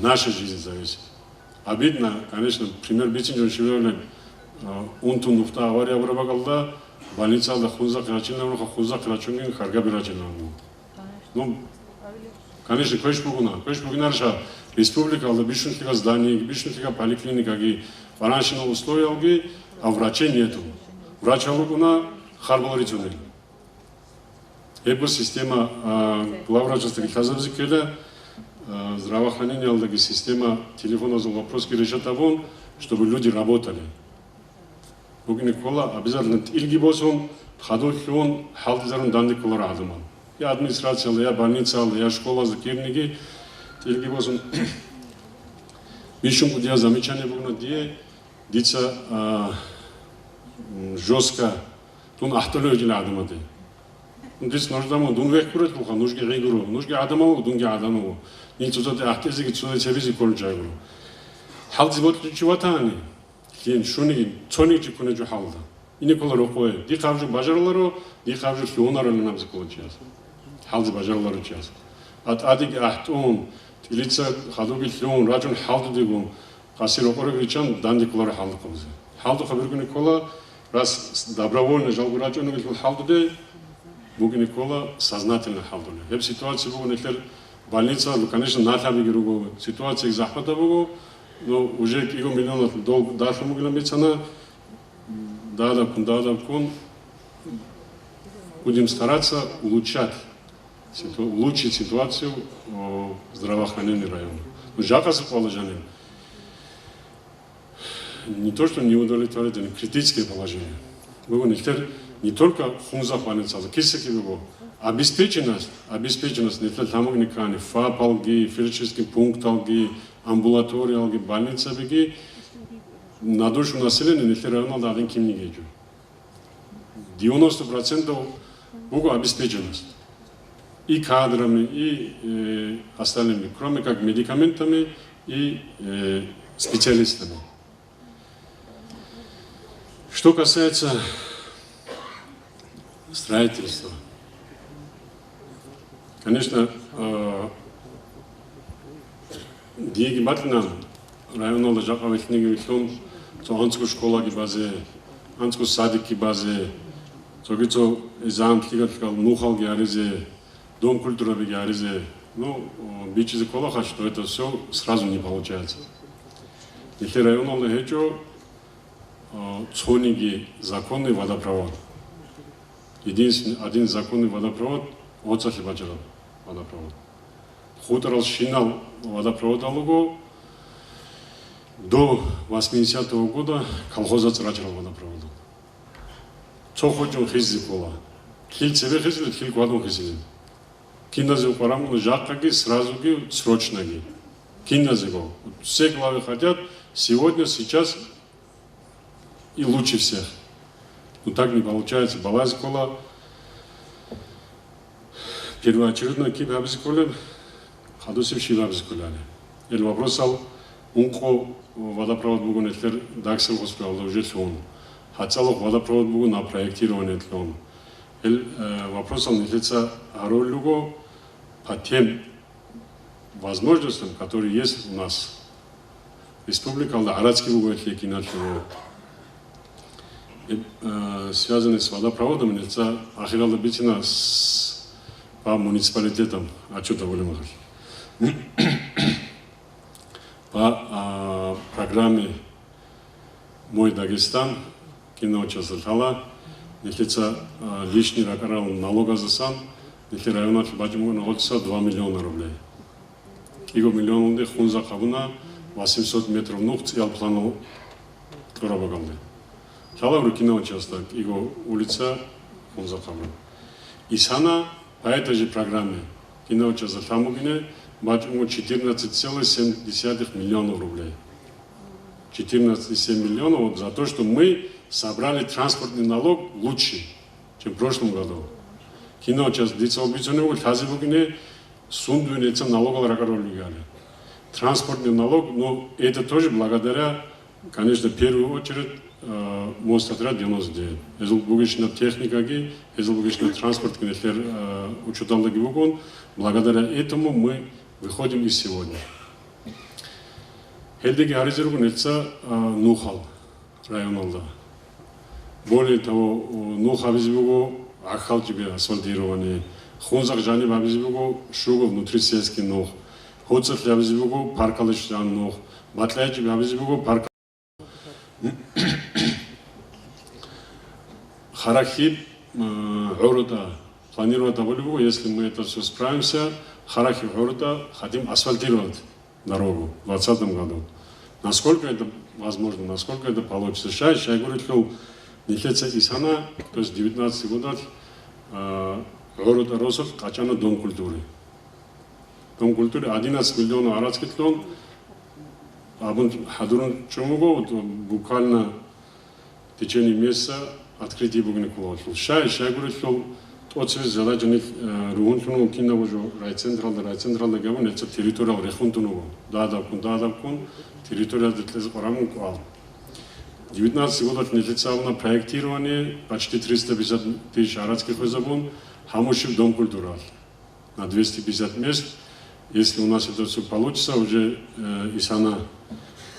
Наша жизнь зависит. Обидно, конечно, пример битинжон шевелен, унтун нуфта авария врабагалда, больница алда хунзак рачинам, хунзак рачунгин, харгаби рачинам. Ну, конечно, кое-что республика алда бишнутика зданий, бишнутика поликлиника, вараншина условия, а врачей нету. Врач алугуна харбаларицуны. Эпо система главврачества хазавзикеля, здравоохранение алдаги система телефона за вопрос решат авон, чтобы люди работали. Бүгін кола обязательно илги босун, хадул хион, халдизарун данды колара адыман. Я администрация, я больница, я школа за кирниги, илги босун. Вишум кудия замечание бүгна дие, дица жестко, тун ахталой жили адымады. Дис нуждамо дун векурет буха, нужги регуру, нужги адамау, дунги адамау. Нилцузате ахтезиги цуде цевизи колджайгуру. Халдзи ботли чуватани. Кен шуни цони чикуне жу халда. Ини колоро кое. Ди хавжу бажарларо, ди хавжу фионаро намзи колчиас. Халдзи бажарларо час. Ат адиги ахтун, тилица хадуги фион, раджун халду дигун. Касиро коро гричан данди колоро халду колзе. Халду хабиргуни кола, раз добровольно жалгурачону гил халду де, бугини кола сознательно халдуле. Еб ситуация бугун этлер больница, конечно, натаби гируго, ситуация их захвата бугу, но уже его миллионов долг дальше могли мецана, дадам-кун, будем стараться улучшить ситуацию в здравоохранении района. Но жакасы положение, не то, что не удовлетворительное, критическое положение. Не только функция больницы, а кисеки его. Обеспеченность не только там уникальны. ФАП алги, фельдшерский пункт алги, амбулатория алги, больница беги. На душу населения не только равно один кимни геju. 90% бугу обеспеченность. И кадрами, и остальными, кроме как медикаментами и специалистами. Что касается строительства. Конечно, диги батлина районного жакавихниги вихон, то анцку школа базе, анцку садики базе, то гицо изамтлига нухалги аризе, дом культуры аризе, ну, бичизе колаха, что это все сразу не получается. Если районного хечо, цхониги законный водопровод. Единственный один законный водопровод, Оцахи Баджаров водопровод. Хуторал шинал водопровод алуго до 80-го года колхоза црачал водопроводу. Цохочун хиззи кола. Хил себе хизли, хил квадон хизли. Киназе параму жакаги сразу ги срочно ги. Киназе го. Все главы хотят сегодня, сейчас и лучше всех. Но так не получается. Балази кола первоочередно кипи абзиколен, хадусив шива абзиколяне. Или вопрос ал, унко водопровод бугун этлер даксел госпиталда уже тлон. Хацалок водопровод бугун на проектирование тлон. Или вопрос ал нефлеца аролюго по тем возможностям, которые есть у нас. Республика алда арадский бугун этлеки натлон. Связанные с водопроводом, нельзя ахиралда битина по муниципалитетам, отчета будем говорить. По программе «Мой Дагестан», киноучастала, нехлеца лишний ракарал налога за сам, нехле районат бадиму находится 2 миллиона рублей. Киго миллион хунза кабуна 800 метров нух циял плану торабагалды. Шалавру киноучасток, его улица хунза кабуна. И сана по этой же программе киноучасток Тамугине бадиму 14,7 миллионов рублей. 14,7 миллионов вот за то, что мы собрали транспортный налог лучше, чем в прошлом году. Киноучасток дицалбицоневу тазибугине сундуинеца налогового ракаролюгали. Транспортный налог, но это тоже благодаря, конечно, в первую очередь Мостотрад 99. Эзелбугичная техника, эзелбугичный транспорт, учеталдаги бугон. Благодаря этому мы выходим из сегодня. Хелдеги аризиргу нельзя нухал районалда. Более того, нуха визбугу ахал тебе асфальтирование. Хунзак жани бабизбугу шугу внутрисельский нух. Хоцат лябизбугу паркалыш жан нух. Батляйчи бабизбугу парк. Харахиб Урута планировать довольно, если мы это все справимся. Харахиб Урута хотим асфальтировать дорогу в 2020 году. Насколько это возможно, насколько это получится. Сейчас я говорю, что нехлеца Исана, то есть 19 годов, Урута Росов, Качана Дом культуры. Дом культуры 11 миллионов арабских тонн. Хадурун Чумуго буквально в течение месяца открытие бугны кулачил. Сейчас я говорю, что тот свет задачник Ругунтуну киновожу райцентралда гаван это территориал рехунтуну дадавкун территориал детлез парамун куал. 19 годов нефицал на проектирование почти 350 тысяч арабских вызовов, Хамушев дом культуры на 250 мест. Если у нас это все получится, уже Исана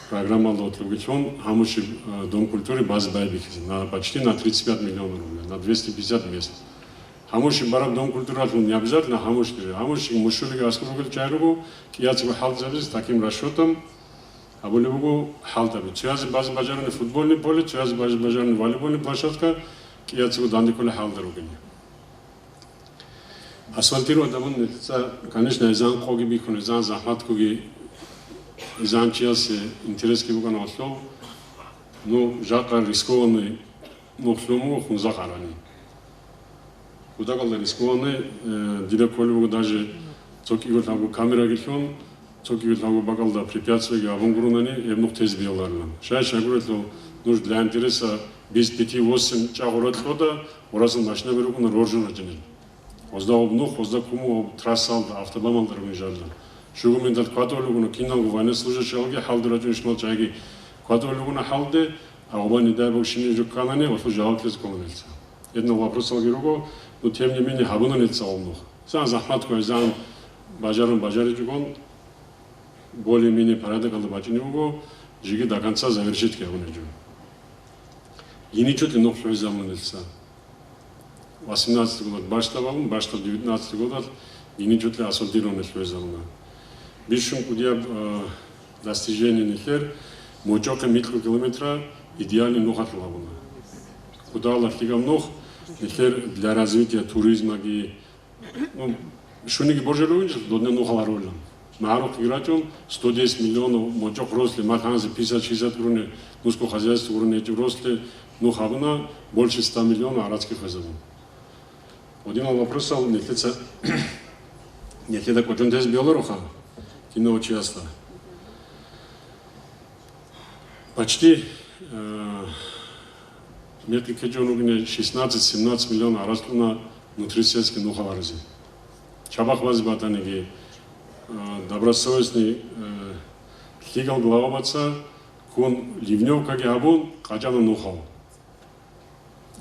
программа Лотлугичон, Хамушев дом культуры базы Байбихи почти на 35 миллионов рублей, на 250 мест. Хамушев бараб дом культуры не обязательно Хамушев. Хамушев мушулига аскургул чайругу, кияцгу халдзабиз таким расчетом, а болевугу халдабиз. Чуязи базы бажарный футбольный поле, чуязи базы бажарный волейбольный площадка, кияцгу дандикуле халдаругини. Асфальтировать довольно, конечно, изан коги бикун, изан захмат коги, изан чияси интерес кибуган ослов, но жака рискованный, но хлуму хунзахарани. Куда когда рискованный, директору даже цокигут нагу камера гишон, цокигут нагу бакалда препятствия авангурунани, евнух тез бияларна. Сейчас я говорю, что нужно для интереса без 5-8 чагурат хода, уразан машина беругу на рожу раджанин. Озда обнух, озда куму трассалда, автобамалдарыгын жадла. Шугумендат кваторлугуна киналгу вайна служащалги халдыраджун шмал чайги кваторлугуна халды, а оба не дай бог шини жукканани, ослу жалотлез колонельца. Едно вопрос алгируго, но тем не менее хабуна нельца обнух. Сан захмат койзан бажары жугон более-менее порядок алды бачинего жиги до конца завершить кегунежу. И ничего ты ног койзан нельзя. 18 год баштавал, баштав 19 год и ничего ты асфальтированный койзан. Бишум кудя достижение нехер мочока микрокилометра идеальный нухат лавуна. Куда лахтигам нох нехер для развития туризма ги шуники боржерович до дня нухаларолам. Марок играчом 110 миллионов мочок росли, матханзи 50-60 груны, нуско хозяйство груны эти росли, нухабна больше 100 миллионов арабских хозяев. Один вопрос стал, нехеда кочон тез белоруха, кино часто. Почти метки кечонугне 16-17 миллионов арабских внутрисельских нухаларзи. Чабах вазбатаниги добросовестный хигал главабаца кон ливневкаги абун качана нухал.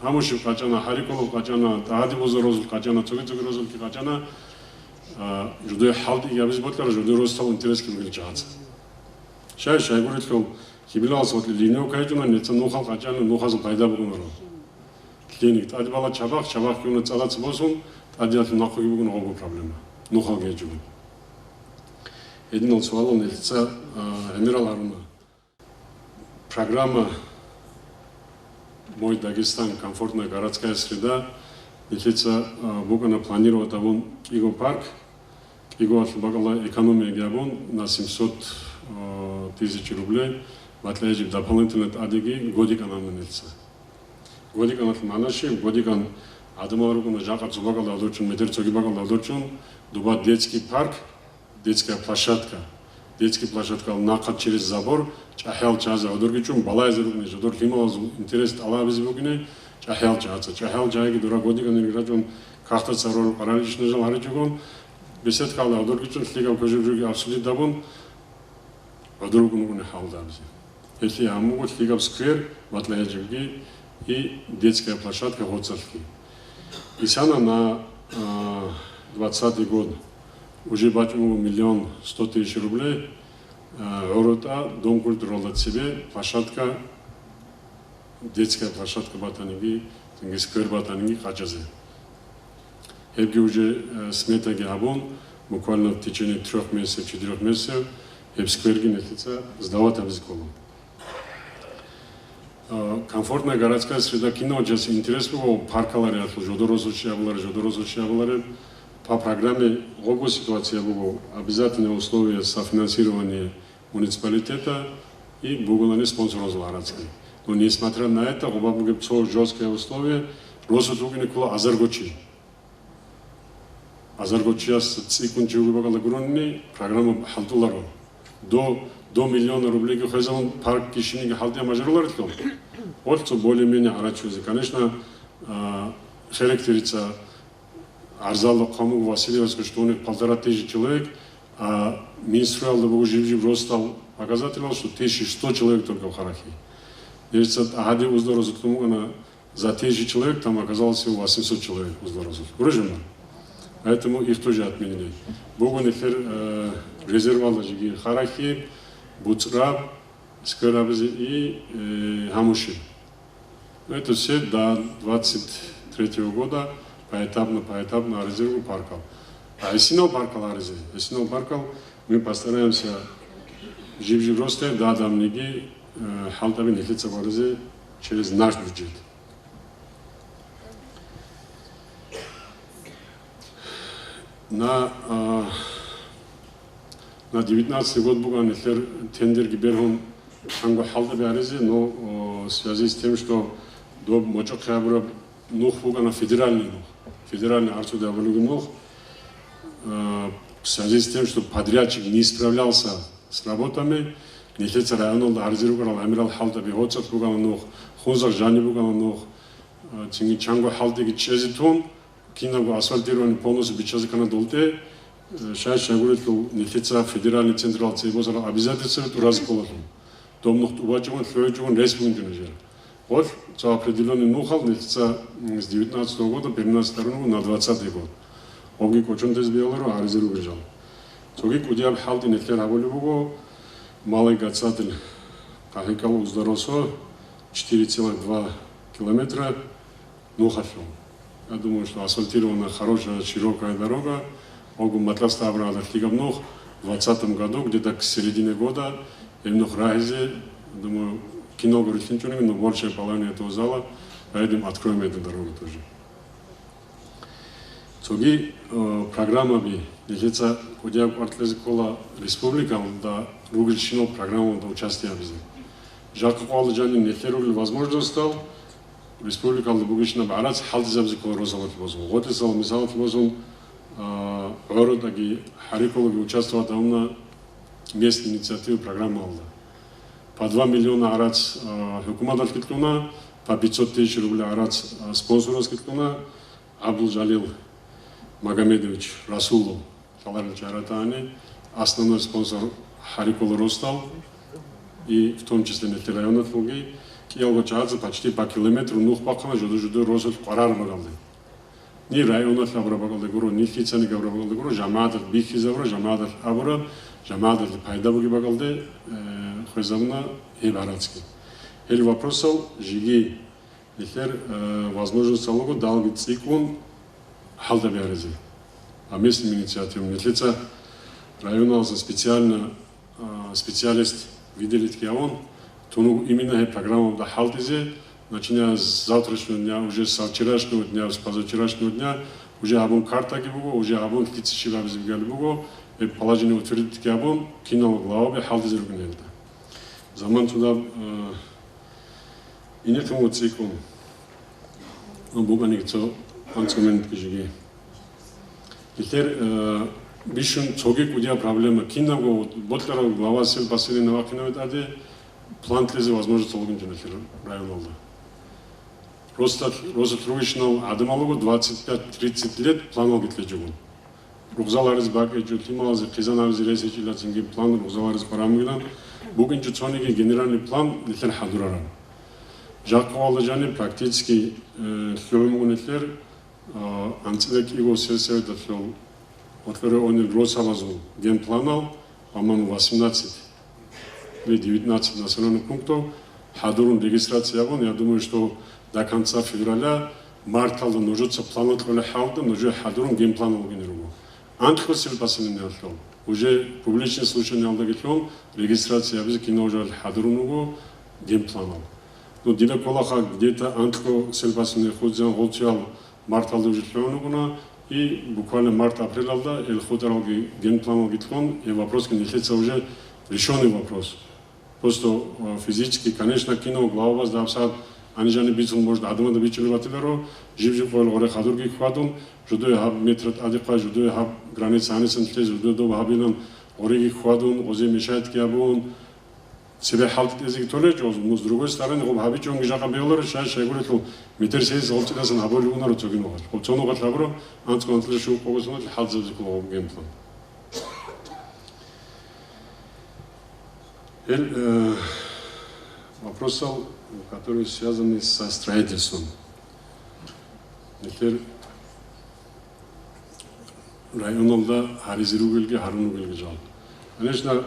Амушев качана хариколов качана таади бозорозул качана цогицоги розул ки качана жудой халди ябиз ботлар жудой ростал интерес ким гилчац. Шай говорит кол хибилалс вот ливневкаги жуна неца нухал качана нухазыл пайда бугунро. Клиник таади бала чабах кюна цалац босун таади ат нахуги бугун огу проблема. Нухал гejugун. Един от свалом лица Эмирал Аруна. Программа «Мой Дагестан. Комфортная городская среда» лица Бугана планировать авон Иго парк, Иго Атлбагала экономия габон на 700 тысяч рублей, в отличие дополнительно от Адиги годик анамнится. Годик анамнаши, годик ан Адамаругана Жакат Зубагала Алдорчун, Метер Цогибагала Алдорчун, Дуба детский парк, детская площадка нақад через забор чахял чаза одоргичун балайзеругне жодор химоз интерес алабиз бугне чахял чайги дура годиган иргачун кахта царор параличный жал харичугон бесет калда одоргичун слигам кожурги абсолют дабун одоргунгуне халдабиз если амугот слигам сквер ватлаежги и детская площадка Гоцарки. И сана на 20 год уже бачу 1 100 000 рублей, Орота, Дом культуры от себе, площадка, детская площадка Батаниги, сквер Батаниги, Хачазе. Эбги уже смета габон, буквально в течение 3 месяцев, 4 месяцев, эб скверги нехица сдавать обязколом. Комфортная городская среда кино, сейчас интересно, паркалари, жодорозучи, по программе ОГО ситуация была обязательные условия софинансирования муниципалитета и Бугулани спонсоров Зларадский. Но несмотря на это, оба были жесткие условия, Росутугини кула Азаргочи. Азаргочи с цикунчи угибагала грунни программа Халтуларо. До 2 миллиона рублей хозяин парк Кишинги Халтия мажорлартком. Вот что более-менее арачузи. Конечно, характерица Арзал Камуг Васильевский, что у них 1500 человек, а Минструалда был жив ростал показатель, что 1100 человек только в Харахи. Если Агади уздорозу за 1000 человек, там оказалось всего 800 человек уздорозу. Урожено. Поэтому их тоже отменили. Богу нехер резервал Харахи, Буцраб, Скверабзи и Хамуши. Это все до 23 года. Поэтапно резерву паркал. А Эсинал паркал арезе. Эсинал паркал мы постараемся жив росте да дамниги халтаби нехица арезе через наш бюджет. На 19 год буган нехер тендер гиберхон ханго халтаби арезе, но в связи с тем, что до мочок хабра нух бугана федеральный нух. Федеральный арцудавалюгнух в связи с тем, что подрядчик не справлялся с работами, нехеца районал арзиругал Эмирал Халтаби Гоцарк буганух, Хунзак Жани буганух, Цинги Чанго Халтиги Чезитун, Кинагу асфальтированный полностью бичазыкана долте, шай говорит, что нехеца федеральный централ цейбозар обязательство уразколотун. Домнух убачиван, хлёйчуван, республиканжер. Вот, за определенный нухал, нехеца с 19 года переносит на 20 год. Оги кочунтез биолору аризиру бежал. Цоги кудиаб халти нефтер аболюбуго малый гацатель Кахикал Уздоросо 4,2 километра Нухафил. Я думаю, что асфальтирована хорошая широкая дорога. Огу Матласта Абрада Хигамнух в 2020 году, где-то к середине года, Эмнух Райзе, думаю, кино говорит ничего, но большая половина этого зала, поэтому откроем эту дорогу тоже. Цоги программа би, если кудя Артлезикола Республика, да Ругельщино программу да участия без. Жаку Куалджани нехеругли возможность стал Республика Албугишна Барац Халдзабзикола Розалат Бозун. Вот и сал Мисалат Бозун Ородаги Харикологи участвовал на местной инициативе программы Алда. По 2 миллиона арац Хукумат Алкитлуна, по 500 тысяч рублей арац спонсор Алкитлуна, Абдул Джалил Магомедович Расулу Халарович Аратани, основной спонсор Харикол Ростал, и в том числе на районах Луги, Киелгочадзе почти по километру Нухпакана жуду Розов Карар Магалды. Ни районах Абрабагалды Гуру, ни Хицани Габрабагалды Гуру, Жамадат Бихи Завра, Жамадат Абура, Жамадат Пайдабуги Багалды, Хойзамна и Барацкий. Или вопросов Жиги, Ихер возможность залогу дал циклон Халдабиарези. А местным инициативам Нихлица районал за специалист видели он, то именно программу до Халдизе, начиная с завтрашнего дня, уже с вчерашнего дня, с позавчерашнего дня, уже абон карта гибуго, уже абон птици бизбигали буго, и положение утвердить абон, кинул главе Халдизе ругнелда. Заман туда и нет ему циклон, но буга никто анцумент кижиги. Теперь бишун цоги кудя проблема кинаго ботлара глава сел поселения вакиновет аде плантлезе возможность олгин женахир районолда. Просто Трувишнал Адамалогу 25-30 лет планал гитледжигун. Ругзаларыз бак эджут ималазы кизанарыз ресечилатинги план ругзаларыз парамгилан бугин жутсониги генеральный план литер хадураран. Жаккавалажани практически хлёмугунетлер анцидек его сельсовета хлём отворе он Росалазу генпланал, по-моему, 18 или 19 населенных пунктов, Хадурун регистрация, я думаю, что до конца февраля, марта нужится план для Халда, но уже Хадурун генпланал генералу. Антхосил поселение хлём, уже публичное слушание алдагитлон, регистрация без кино уже Хадуруну генпланал. Но диля колаха где-то антхосил поселение ходзян голчал марталда уже хлёмнугуна. И буквально март-апрель алда Эл-Хударалги генпланал гитлон, и вопрос конечно уже решенный вопрос. Просто физически, конечно, кино глава да абсолют анижаны бицун может адама да бичили ватилеро, жив койл горе хадурги хвадун, жудой хаб метрат адиқа, жудой хаб граница анисен тлез, жудой доб хабилан гореги хвадун, гозе мешает киабун, себе халт язык толеч, но с другой стороны, гоб хабич он гижака биолор, шай говорит, метр сейз голчидасын хаболи унару цогин огар. Голчону гат хабро, антко антлешу когосуна халт забзик логом геймплан. Вопрос, который связан со строительством. Теперь районда Харизиругельге, Харунугельге жал. Конечно,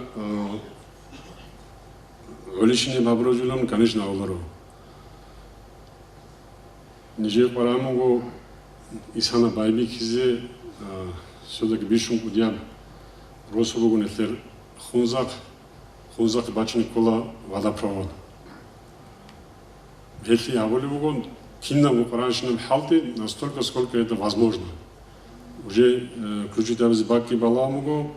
Олешине Баброжилам, конечно, Олару. Ниже Парамуго, Исана Байбикизе, все-таки Бишум Кудьян, Росовогу Нетер Хунзак Бачникола водопровод. Если я волю кино пораньше халты настолько, сколько это возможно. Уже включить Баки Баламугу,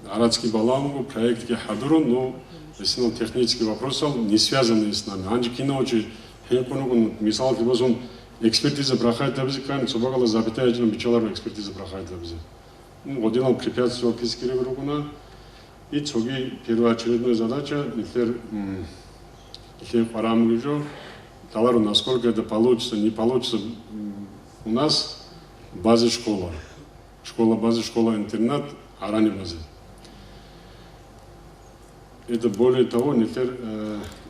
Арадский Баламугу, проект Хадурун, но если технический вопрос не связанный с нами. Анжи кино очень хенкунугун, мисал кибозун экспертиза брахает абзи кан, собагала запятаячным бичалару экспертиза брахает абзи. Одинал препятствовал пискиревругуна. И цоги первоочередная задача, если парамгижо, товару насколько это получится, не получится. У нас база школа, база школа интернат, арани базы. Это более того,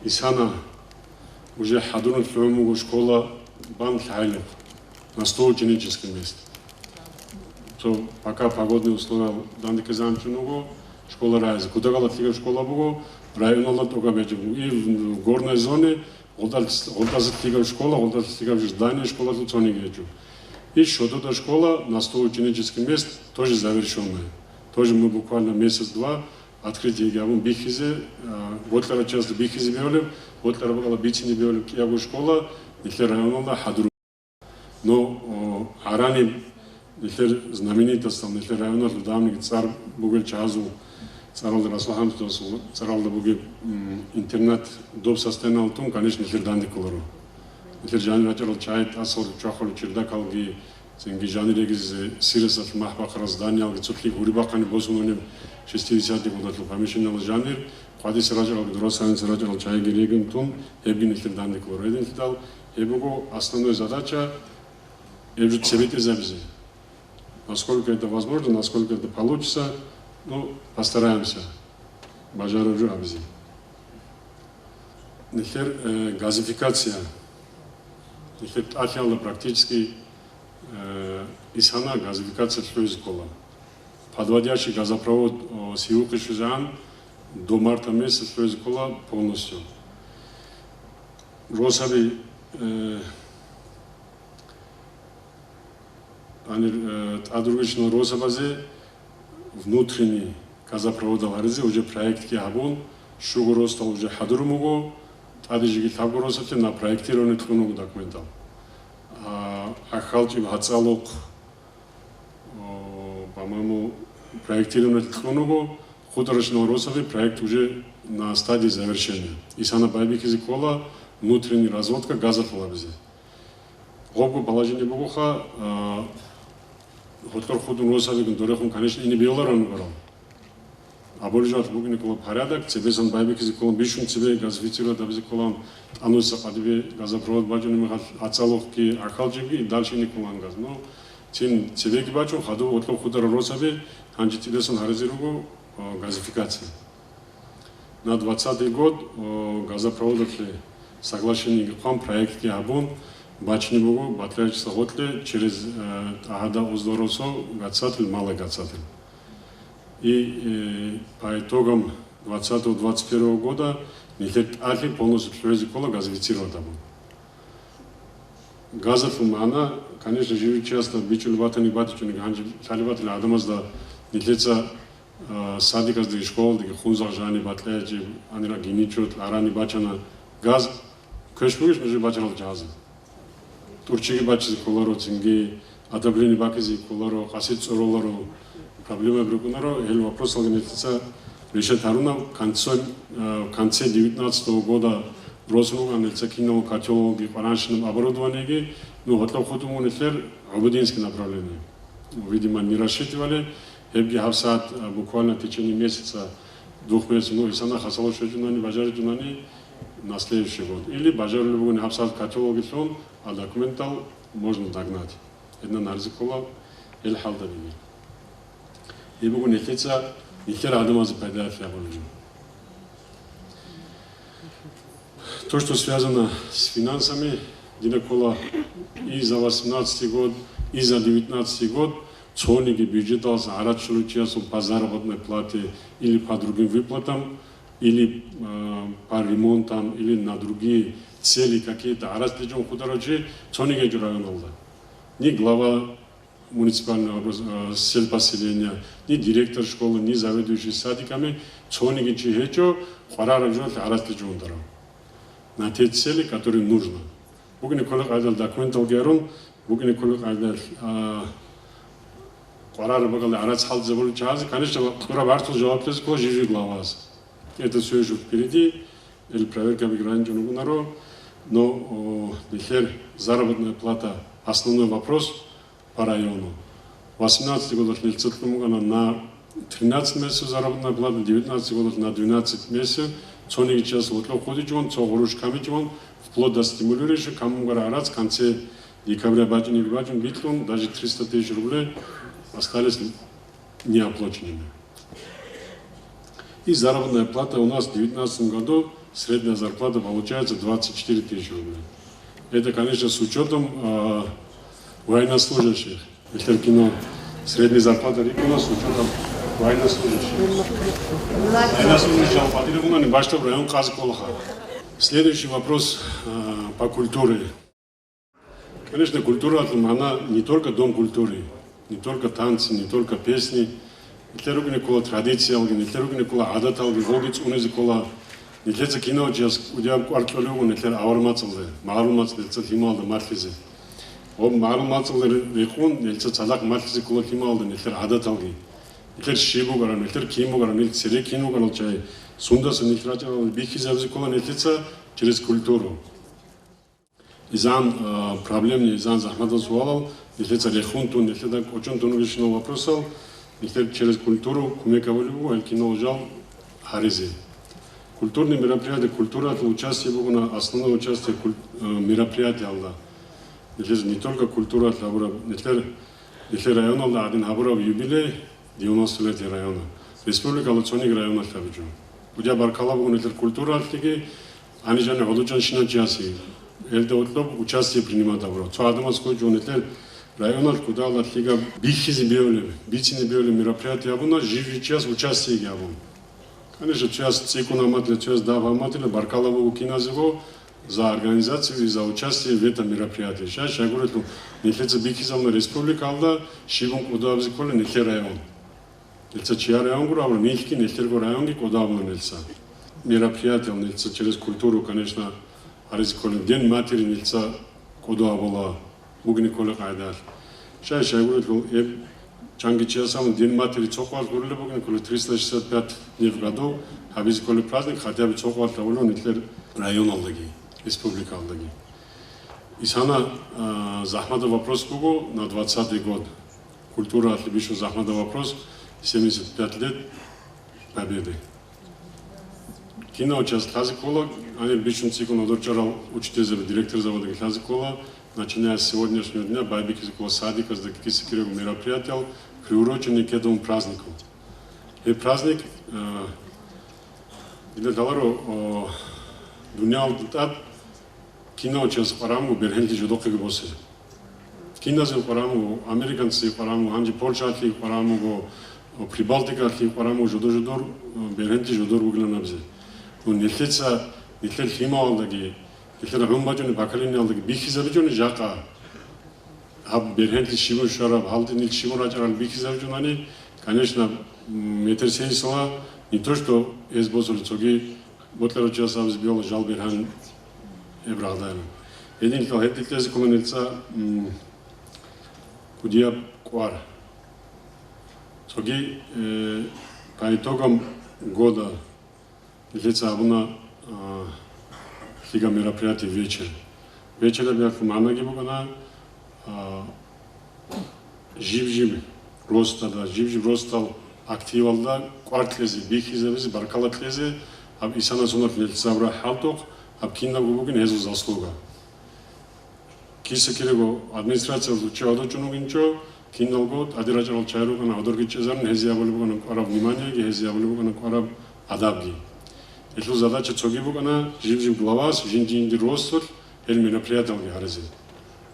Исана уже Хадурун Хлёмугу школа Бан Хайлев на 100 ученическом месте. что пока погодные условия данные замченного, школа Райза. Куда галатига школа было, районала только бежим. И в горной зоне, Олдазатига школа, Олдазатига здание школа тут сони гечу. И что-то школа на 100 ученических мест тоже завершенная. Тоже мы буквально месяц-два открытие явым бихизе, вот лара часто бихизе беолем, вот лара бакала бицини беолем, яву школа, нихлер районала хадру. Но арани нихлер знаменитость там, нихлер районал давний царь бугел чазу, царалда Расулхамстосу, царалда бугел интернет доб состоянал том, конечно, нихлер данный колору. Нихлер жанр рачал чайт, асор чахол чердакалги, зенги жанрегиз сиресат махбак раздание алги цутли гурибакани босунонем 60-ті годатыл помещенный жанр, қадис раджал дурасанец раджал чайги регим том, ебгин нихлер данный колору. Един хитал, ебуго основная задача ебжут себете забизи. Насколько это возможно, насколько это получится, ну, постараемся. Бажару абзи. Нихлер газификация. Нихлер ахиала практически исана газификация шлюзикола. Подводящий газопровод Сиухи Шузан до марта месяца шлюзикола полностью. Росаби Адрugичного Росабазе внутренний газопровод Ларизе уже проект Киабон, Шугуро стал уже Хадурмуго, Адижики Табуросати на проектированный тканугу документал. Ахалчи Хацалок, по-моему, проектированный тканугу, Хуторочного Росаби проект уже на стадии завершения. И Сана Байбикизикола внутренняя разводка газа Ларизе. Гобу положение Богуха Хотор худун Росабикин дорехун, конечно, и не биолар он говорил. А больше от Бога Никола порядок, тебе сан Байбикизикола бишун тебе газифицировать абзиколам, ануса падиве газопровод бачун ацаловки ахалджиги и дальше Николан газ. Но тем тебе бачун хаду вот худор Росаби ханчи тебе сан харизиругу газификация. На 20-й год газопровод соглашение к проект Киабон Бачни Богу, Батлячество Готле через Агада Уздоросо, Гацатель, Малый Гацатель. И по итогам 20-21 года Нихлет Ахи полностью шлюзикола газифицировал там. Газов она, конечно, живет часто, бичуль ватани батичуни, ганжи саливатели адамазда Нихлеца садиказ ди школ, ди хунзах жани батлячи, анира гиничут, арани бачана газ, көшбөгеш уже бачарал жазы. Турчиги бачизи колоро, цинги, адаблини бакизи колоро, касит цоролоро, проблема брюкунаро, ел вопрос алгенетица решет харуна в конце 19 года Росунуган нельцакинову котелоги пораньшенным оборудованием, но готов ходуму нетлер обудинское направление. Видимо, не рассчитывали, эбги хавсат буквально в течение месяца, 2 месяцев, ну и сана хасало шеджунани, бажари джунани на следующий год. Или бажари любого хавсат котелоги сон, а документал можно догнать. Это нарзикола эл халдавини. И богу нехеца, нехера адамазы пайдает я болежу. То, что связано с финансами, динекола и за 18 год, и за 19 год, цоники бюджета за арачулучиасу по заработной плате или по другим выплатам, или по ремонтам, или на другие цели какие-то. Арасличон хударочи, цоники журайонолда. Ни глава муниципального сельпоселения, ни директор школы, ни заведующий садиками, цоники чихечо, хуарарожот арасличон даром. На те цели, которые нужно. Бүгін колық айдал документ алгерун, бүгін колық айдал қарары бағалы арац халд заболу чазы, конечно, тура бартыл жауаптесі кола жижи главасы. Это все еще впереди, или проверка мигрантов наро, но нехер заработная плата основной вопрос по району. 18 годов на 13 месяцев заработная плата, 19 годов на 12 месяцев. Цоники час вот ходит он, цогоруш камить он, вплоть до стимулирующего, кому говорят, в конце декабря бачен или бачен битлон, даже 300 тысяч рублей остались неоплаченными. И заработная плата у нас в 2019 году, средняя зарплата получается 24 тысячи рублей. Это, конечно, с учетом военнослужащих. средняя зарплата региона с учетом военнослужащих. Военнослужащие алпатированные башта в район Казколха. Следующий вопрос по культуре. Конечно, культура она не только дом культуры, не только танцы, не только песни. Это ругникула традиция, это ругникула адат, волгиц унезикула. Не лезет кино, сейчас удивляем археологу, это авармацлы, малумацлы, это хималда марфизе. Он малумацлы рекун, это цадак марфизе кула хималда, это адат алги. Это шибу гаран, это киму гаран, это серекину гаран чай. Сундас нихрача бихизавзи кула, это через культуру. Изан проблемный, изан захматан суалал, это рехунтун, это очень тонкий вопрос. Это через культуру кумекавалю, а кино ужал харизи. Культурные мероприятия, культура это участие в основное участие мероприятия алда. Это не только культура, это район алда один хабуров юбилей 90-летия района. Республика Луцоник района тавиджу. Удя баркала это культура артиги, они же не ходят шинат часи. Это участие принимает абро. То адамаско жон это район куда артига бихизи биоли, бицини биоли мероприятия абуна живи час участие габун. Конечно, сейчас цикунаматле, сейчас даваматле, Баркалову киназево за организацию и за участие в этом мероприятии. Сейчас я говорю, не лезет бихизамна республика, алда, шибун кудавзи коле не те район. Нельзя чья район говорю, нельзя не те район, кудавна нельзя. Мероприятие нельзя через культуру, конечно, аризколе день матери нельзя кудавала, бугни коле кайдар. Сейчас я говорю, Чангичиасам день матери цоквал гурлебогин, коли 365 дней в году, а без коли праздник, хотя бы цоквал того, не район алдаги, республика алдаги. И сана захмада вопрос кугу на 20-й год. Культура отлибишу захмада вопрос, 75 лет победы. Кино час Хазикола, они бишун цикл надорчарал учитель, директор завода Хазикола, начиная с сегодняшнего дня, Байбик из садика, с таких мероприятий, приуроченный к этому празднику. И праздник, для того, дунял тат, кино час параму, берхенти жудоки гбосе. Кино за параму, американцы параму, анджи Польшатли параму, Прибалтикатли параму, жудор, берхенти жудор углянабзе. Но не летца, не лет хималдаги. Если на гумбаджоне бакалине алдаги бихизавиджоне жака, аб берхенти шибу шараб, халдини шибу рачарал бихизавиджонани, конечно, метрсейсла не то что из бозолцоги, ботлеро часов сбил жал берхан эбрадан. Един то хеттиклези коммуница кудия квар. Цоги по итогам года лица абуна Хига мероприятий вечер. Вечера бяха манаги бугана жив ростада, жив ростал активалда квартлези, бихизевези, баркалатлези, аб исана сонат лицабра халток, аб кинна губугин хезу заслуга. Киса кирего администрация учева чунугинчо, киннал год, адирачал чайругана, адорги чезарн, хези абалибугана квараб внимание, хези абалибугана квараб адабги. Это задача цогибугана, жив главас, жинди ростут, эль мероприятия гарази.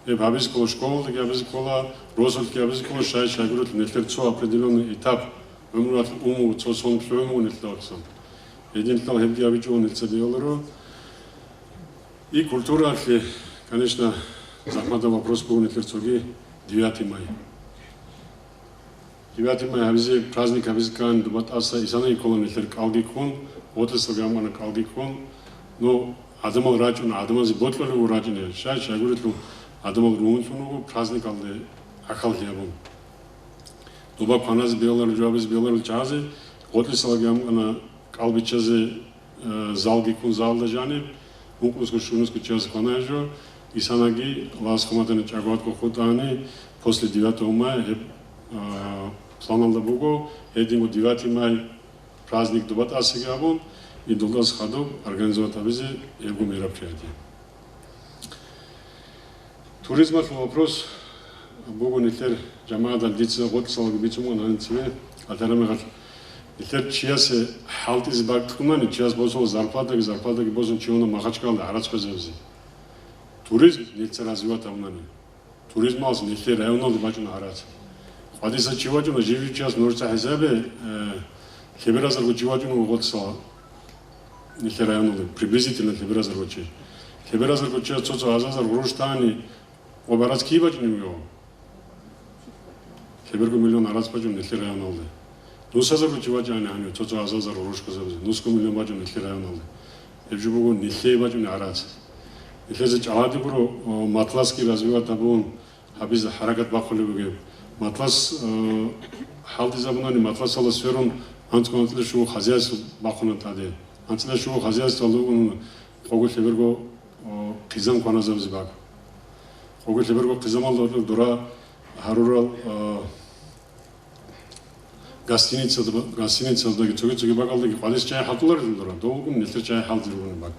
И бабис кола школа, габис кола, ростут габис кола, шай говорит, не терцо определенный этап, умрат уму, цосон плюему не тлаксам. Един тал хебги абичу не цедиолеро. И культура, конечно, захмата вопрос по не терцоги 9 мая. 9 мая абизе праздник абизкан дубат аса исана и кола не терк алгикон. Отрасль гамана калгикон, но адамал раджун, адамал зиботлали у раджуне. Шай говорит, адамал руунчуну праздник алде акал хиябун. Дуба паназ белар, джабиз белар чазе, отрасль гамана калбичазе залгикон залда жане, мукуско шунуско час канажо, и санаги лас хаматане чагватко хотани после 9 мая планалда буго, един 9 мая праздник дубат асигабун и дулдас хадуб организовать абизе его мероприятие. Туризмат вопрос богу нетер жамаада дица год салг бицумун анцеве атарамагат нетер чиясе халтиз бактумани чияс босол зарплата бозон чиона махачкалда арацхозевзи. Туризм нетер развивать амнани. Туризм алс нетер районал бачун арац. Адиса Чиваджуна живи час норца хазабе Хеберазарго Чиваджуна готса нихерайонлы приблизительно Хеберазаргочи. Хеберазаргочи цоцо азазар груштани обарац киваджунио. Хеберго миллион арацпаджун нихерайонлы. Нусазарго Чиваджани ани цоцо азазар грушказабзе. Нуско миллион баджун нихерайонлы. Эбжубуго нихебаджуни арац. Нихезе чаладибуро матласки развивать табун хабиз харакат бахолибуге. Матлас халди забунани матлас ала сферон анцконтле шу хозяйство бахонан таде. Анцле шу хозяйство лугун хогу хеберго қизам қаназабзи баг. Хогу хеберго қизам ал дура харурал гостиницадаги цоги багалдаги хвалис чай халтулар дура. Долгун нетер чай халтиргуни баг.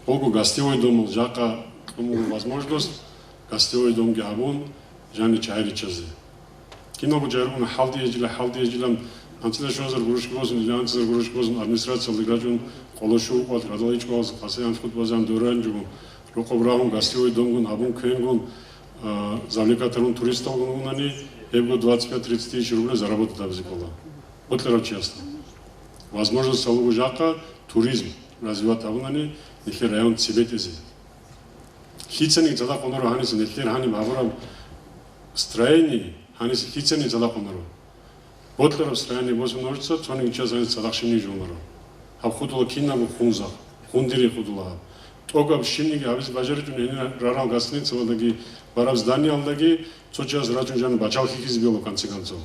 Холгу гостевой дом жака возможность гостевой дом габун жани чайри чазе. Кино жаргун халди ежилам анцле шозар гурушкозун лянцер гурушкозун администрациялык граждан колошу кот радалыч кос пасян фут базам дөрөнжү рокобрагун гостевой домгун абун кенгун завлекаторун туристалгун нани эбго 25-30 тысяч рублей заработать абзикола. Вот часто. Возможность салугу жака туризм развивать абунани нехи район цибетези. Хицани зада конору ханис нехи хани маврам строение ханис хицани зада конору. Ботлеров строение бозун орца цониг чазан задахшини жонору. Хаб худула киннабу хунза хундири худула. Тогаб шиниги абис бажаритун ени рарал гостиница вадаги бараб здание алдаги цочас раджун жан бачалхи хизбело конце концов.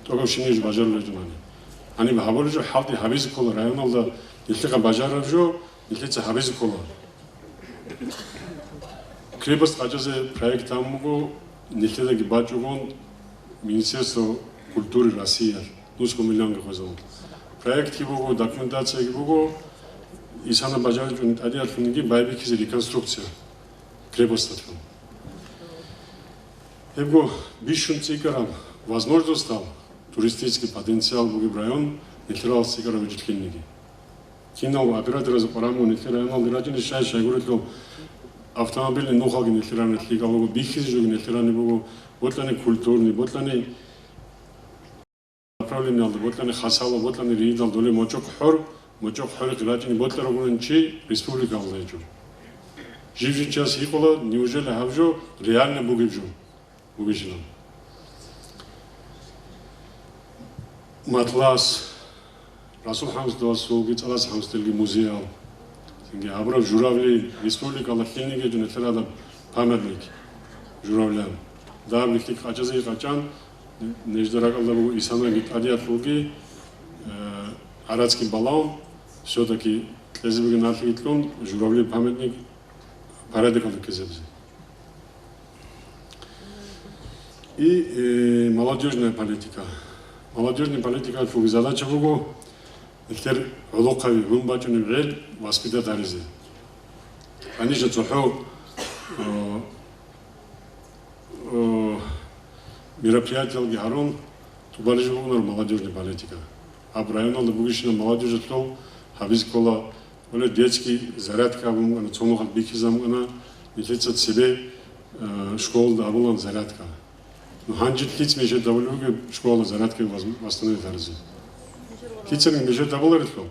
Тогаб шиниги бажарлежунани. Ани хаболежо халди хабиз кола район алда нехига бажаражо нехица хабиз кола. Крепост аджазе проект амуго нехидаги бачугон Министерство культуры России. Нуско миллион гохозал. Проект кибого документация кибого Исана бажаражун адиатунги байбикиз реконструкция крепостатун. Эбго бишун цикарам возможность стал туристический потенциал буги район нехирал цикара вичиткинниги. Кино оператора за параму нехирал граждане шай говорил автомобильный нухалги нехирал нехигалого бихиз жуги нехирал небого ботлани культурный ботлани направление алды ботлани хасала ботлани ридал доле мочок хор граждане ботларогун чи республика алдаежу. Живжи час хикола неужели хавжо реально бугивжу бугижинам. Матлас Расул Хамс Досуги Цалас Хамстелги музеял. Синге Абрав Журавли республика Лахилниге Джунетерада памятник Журавлян. Давлихи Хачази Хачан Неждаракалдабу Исана Гитадиатлуги Арадский балаун все-таки Тлезебеген Архитлун Журавли памятник Парадикал Кезебзи. И молодежная политика. Молодежная политика – задача бугу, ихтер улукави гумбачуни вел воспитать аризе. Они же цохо мероприятия гиарон тубалижу бугу молодежная политика. А районал бугишина молодежь то хабизкола более детский зарядка бугу на цонухал бикизам гана нихицат себе школ да булан зарядка. Но ханджит хиц меже давлюге школа зарядка восстановит арзи. Хицерин меже давларитхо.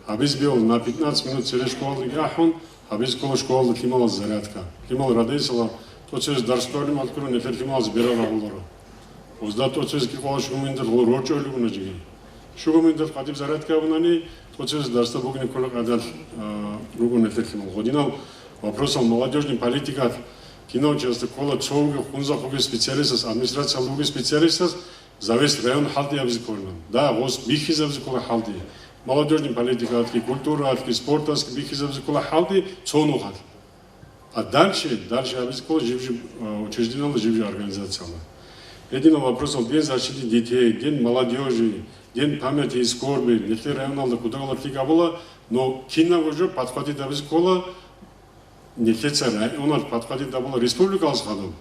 Абиз бил на 15 минут через школу яхон, абиз кола школа кимала зарядка. Кимал радесала, то через дарстолим открою нефер кимал збирала голоро. Озда то через кимал шуминдер голорочо любуна жиги. Шуминдер кадиб зарядка вунани, то через дарста богни кола кадал любу нефер кимал. Годинал вопросом молодежной политики Кино часто кола цоуга хунзахуги специалистас, администрация луги специалистас, за весь район халди абзикорнан. Да, воз бихиз абзикола халди. Молодежная политика, культура, спорт, бихиз абзикола халди, цону хал. А дальше абзикола живжи учреждена живжи организация. Един вопрос, день защиты детей, день молодежи, день памяти и скорби, нехли районалда куда галактика была, но кино уже подхватит абзикола, нехеца районал подходит да была республика алсхаду,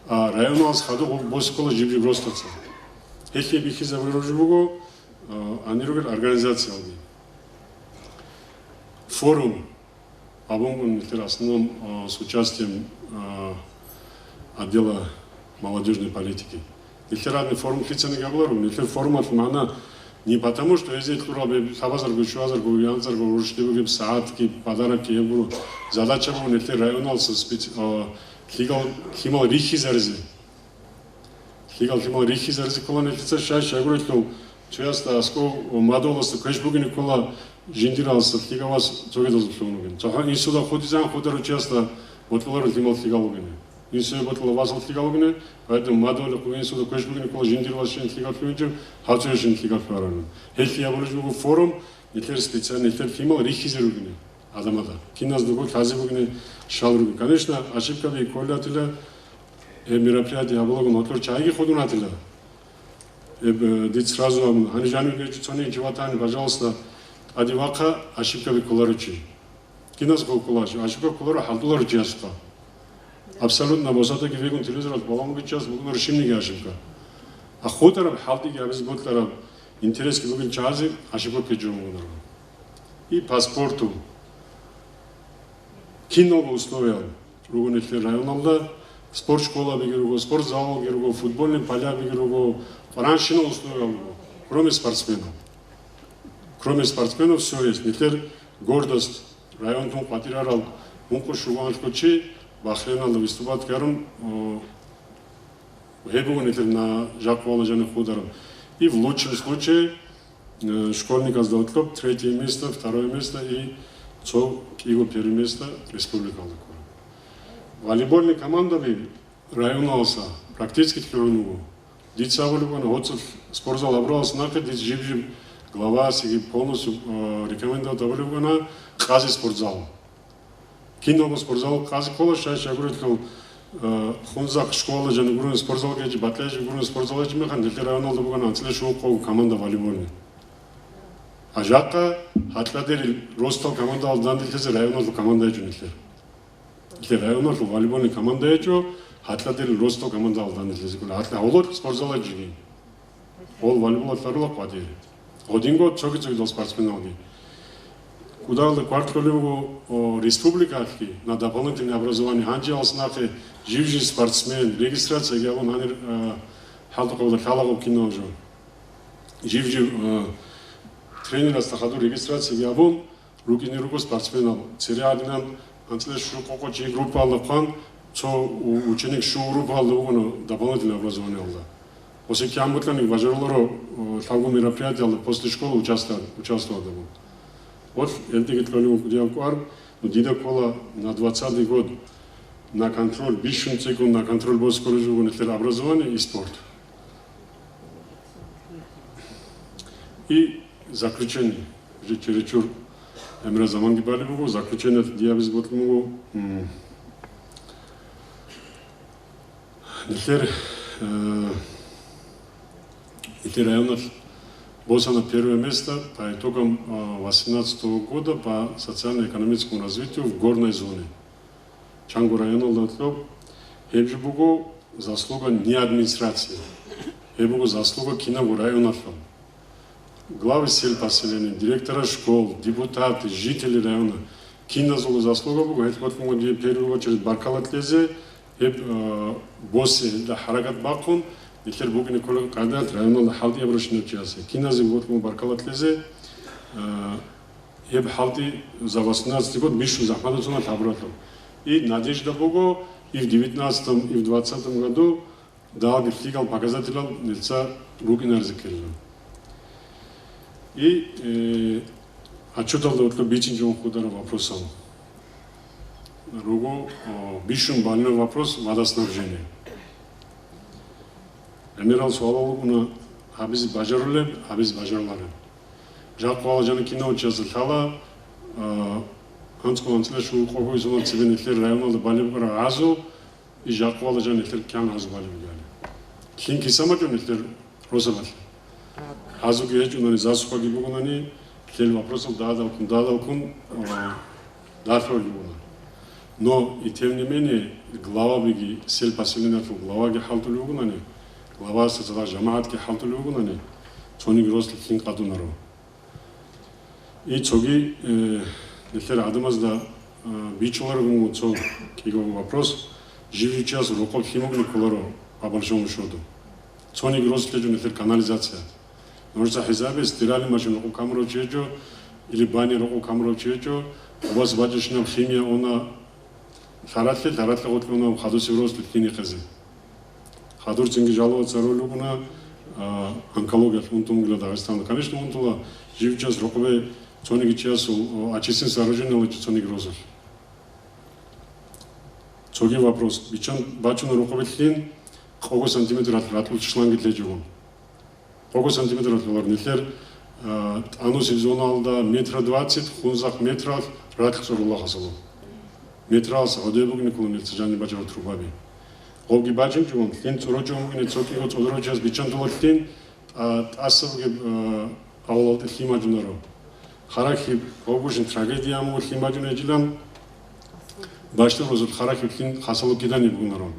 а район алсхаду босикола живжи ростаца. Эхе бихиза вырожбуго, анирогер организация алды. Форум, обумгун в основном с участием отдела молодежной политики. Литературный форум хитцаны габылар, литературный формат мана не потому, что я здесь турабе хабазаргу, шуазаргу, янзаргу, урштеву, саатки, подарки, я буду задача был литературный районал химал рихи зарзи. Химал рихи зарзи кола литература шай говорит, часто аско мадоласы кэшбугини кола жиндиралсы хигавас цогедозу шоунуген. Чахан инсуда ходизан ходеру часто ботлару химал хигалугени. Инсуда ботла васал хигалугени, поэтому мадолы инсуда кэшбугини кола жиндиралсы шен хигалугени, хацуешен хигалугени. Хельфи яболежбугу форум литер специальный литер химал рихи заругени. Адамада. Киназ дугу казибугени шалругени. Конечно, ошибками колятиля мероприятия облагон отлор чайги ходунатиля. Дить сразу вам, Ханижану Герчицони, Чиватани, пожалуйста, Адивака, ошибка Викуларучи. Кинас Кулачи, ошибка Кулара, Халтуларучи ошибка. Абсолютно, Босатаки Вегун телевизор, Баламу час, Бугун Рушимники ошибка. А Хотараб, Халтики, Абизботараб, интерески Бугун Чази, ошибка Кеджумуна. И паспорту. Киного условия, Ругунитли районалда, спортшкола бегируго, спортзал бегируго, футбольный поля бегируго, раньше условия, кроме спортсменов. Кроме спортсменов все есть. Нетер гордость, район том патирарал, мунко шуваншкочи, Бахрейнал выступать карам, хебуг нетер на Жаквала жаны хударам. И в лучшем случае школьник сдал клуб, третье место, второе место и его первое место республикалды. Волейбольная команда районалса практически крону. Дица волейбольный отцов спортзал обрался нахер, дит жив глава сиги полностью рекомендовал волейбольный кази спортзал. Кино спортзал кази кола шайша говорит, что хунзак школа жаны гурун спортзал геч батляж гурун спортзал геч механ дит районалда буган анцле шоу команда волейбольный. А жаққа хатладер ростал команда алдан дилтезе районалда команда жөнөтөр. Районалда волейбольный команда ечо хатладер ростал команда алдан дилтезе. Хатла олор спортзал жиги. Ол волейбол фарлок вади. Одинго чоги дол спортсмен алди. Куда кварталову республикаки на дополнительное образование ханжалснахе живжи спортсмен регистрация я вон анер халтоковда халагов кино жо. Живжи тренер астахаду регистрация я вон руки не руку спортсмен цериадинан антле шу кокочи группа алған со ученик шу группа алды дополнительное образование алды. После кямбутланик бажарларо талгу мероприятия алды после школы участвовали. Вот эльтегет колю диакуар, дида кола на 20-й год на контроль, бишун секунд на контроль боскорожу образование и спорт. И заключение, уже чересчур Эмре Заманги Балибугу, заключение диабез Ботлмугу. Эти районы Боса на первое место по итогам 2018 года по социально-экономическому развитию в горной зоне. Чангу района Латлёб, Хебжибугу заслуга не администрации, Хебжибугу заслуга Киногу района. Главы сел поселения, директора школ, депутаты, жители района. Кинозулу заслуга Бугу, это вот в первую очередь Баркалатлезе, Босе, Харагат Бакун, Итер Бугни Кола Кадат, районал Халди Аброшин Часи. Кинази вот му Баркалатлезе, Халди за 18 год Бишу Захмадовна Табратов. И Надежда Бугу и в 19 и в 20 году дал достигал показателям лица Бугина Арзикелина. И отчетал до Бичинджон Худара вопросом. Ругу Бишун больной вопрос водоснабжения. Эмирал суалалугуна абиз бажарлеб, абиз бажарлареб. Жаквала жаны кино участвовал хала, анцколанцле шу когой зона цивилитер районалда балибгара азу и жаквала жаны тер кян азу балибгали. Хинки саматен тер розабат. Азу гечунани засухаги бугунани тел вопросов дадалкун дафролюгуна. Но и тем не менее глава биги сел поселения глава ги халтулюгунани глава социальной жамаатки халтулюгунани чоник росли хин кадунаро. И чоги нехер адамазда бичуларгу чо киго вопрос живи час рукол химогни колоро по большому счету. цоник рослежун это канализация. Может хизабе стирали машину у камеру чечо или баня у камеру чечо. У вас вадишна химия она харатли вот она хадуси рослит кини хази. Хадур цинги жаловаться ролюгуна онкология унтумгла Дагестана. Конечно, унтула живчас рокове цоники час очистен сооружение цоник розов. Цоги вопрос. Бичан бачуна рокове тлин қого сантиметр атлут шланги тлежугун. Қого сантиметр атлар нефер ану сезоналда метра 20 хунзах метра ратлу рула хасалу. Метра аса одебугни кулунил цжани бачар трубаби. Қоги бачим жугун тлин цурочугун цоки го цодрочас бичан тулар тлин асавге аулалты химажунаро. Харахи қогушин трагедия му химажуна жилам башта розут харахи тлин хасалу кидани бугунарон.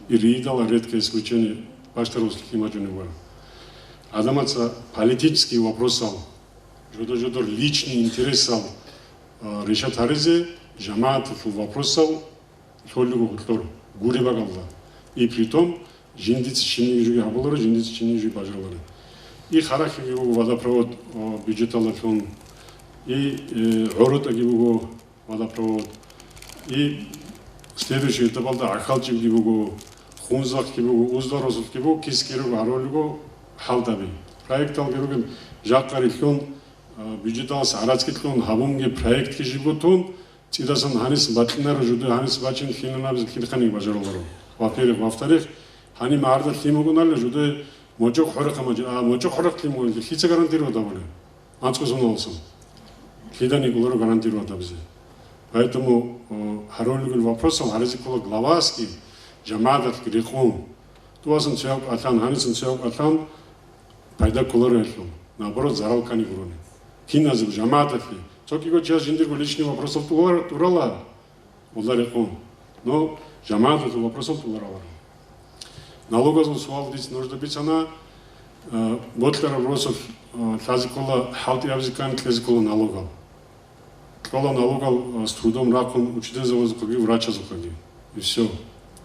И Риидала редкое исключение, башта русских химажуни было. Адамаца политический вопрос сал, жодор личный интерес сал, решат харизе, жамаат вопрос сал, холлюгу хутлор, гури багалда. И при том, жиндицы чинни жуги абулары, жиндицы чинни жуги бажалары. И харахи гибугу водопровод бюджетала фон, и города гибугу водопровод, и следующий этапалда ахалчик гибугу хунзах гибугу уздорозов гибугу кискиру аролюгу халдаби. Проектал гибугу жаккари хон бюджеталас арацки хон хабумге проект ки жибутун цидасан ханис батлинар жуду ханис бачин хинанабз хилхани бажароларо. Во-вторых, хани марда химугунал жуду мочо хоракамаji мочо хорак химугун хица гарантиру дабале. Анцкосун олсун. Хидани гулару гарантиру дабзе. Поэтому харолюгул вопросом харизикула главаски жамадат грехом. Туасан цеок атан ханисен цеок атан пайда кулару эльхом. Наоборот заралкани гурони. Киназу жамадатли. Цокиго час жиндиргу личный вопросов турала. Уларехом. Но жамадату вопросов турала. Налоговый суал здесь нужно быть она. Ботлер вопросов тазикула халти абзикан тазикула налогов. Школа налогал с трудом раком учитель завозуки, врача заводи. И все.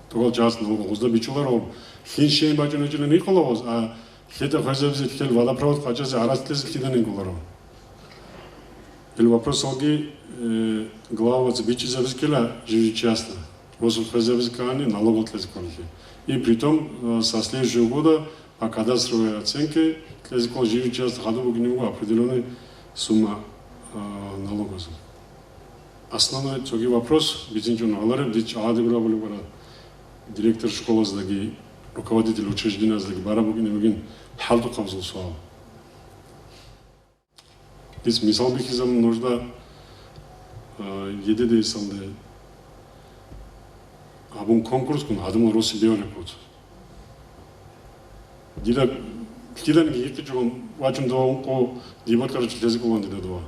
Тогда час налогал. Узда бичуларов. Хиншей бачу начали Николаус, а хета хазевзе хел водопровод хачазе арастлез хиданин гуларов. Или вопрос алги глава бичи завезкела живи часто. Возу хазевзе кани налогал тлез колхи. И притом со следующего года по кадастровой оценке тлез кол живи часто ходу бугнему определенная сумма налогов. Основной цоги вопрос, бизинчон аларев, дич адыбра были бара директор школы здаги, руководитель учреждения здаги, бара бугин мигин халду кабзул суал. Здесь мисал бихизам нужда едеде исалде абун конкурс кун адымыл роси беоле код. Кидан гики чугун вачун доон ко дебат карачу тези куланды дедуа.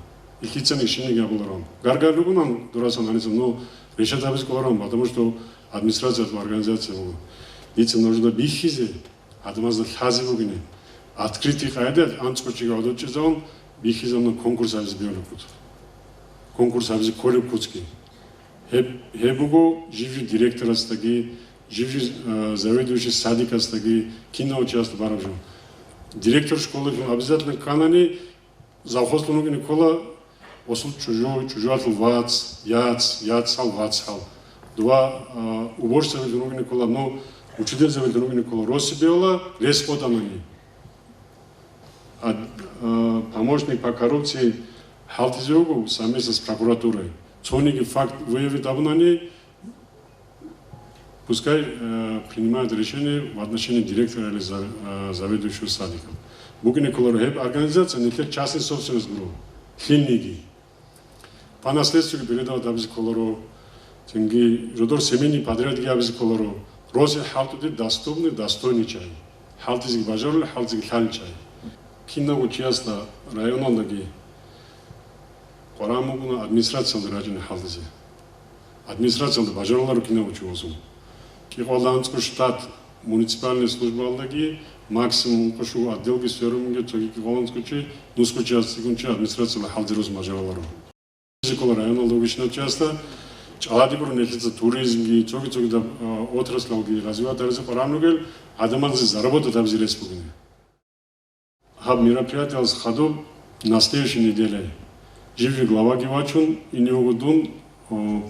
И хитцами шиниги абуларам. Гаргалюгунам дурасан анисам, но решат абис куларам, потому что администрация от организации была. Ницы нужно бихизе, адмазда хази бугини. Открытый хайдет, анцкочига одочизон, бихизам на конкурс абис биолюкут. Конкурс абис колюкутский. Хебуго живи директора стаги, живи заведующий садика стаги, кино участвует барабжу. Директор школы обязательно канани завхоз лунугини кола осул чужуатл вац, яцал, вацал. Два уборщица лунугини кола, но учитель лунугини кола Росибела, респотанани. Помощник по коррупции Халтизиогу совместно с прокуратурой. Цоники факт выявит обнани, пускай принимают решение в отношении директора или заведующего садиком. Бугине колорхеб организация не только частная собственность группы, химники. По наследству передавать абзи колоро, тенги, жодор семейный подрядки абзи колоро. Розе халтуди доступный, достойный чай. Халтизик бажарли, халтизик хали чай. Кино участвовала районалдаги. Корамугуна администрация раджины халтизи. Администрация бажарлару кино учуозум. Кихвалданский штат муниципальной службы алдаги максимум кошу отделки сферумге тоги кихвалданский нускучастый администрация халтируз бажарлару. Зикол районалдаги часто ჭალადიპური ნექიცა ტურიზმი, ზოგი-ზოგი და ოთრასლავგი развиваться парамнугел адаманзе заработать в республике. Хаб мероприятие с ходу на следующей неделе. Живи глава Гивачун и неугодун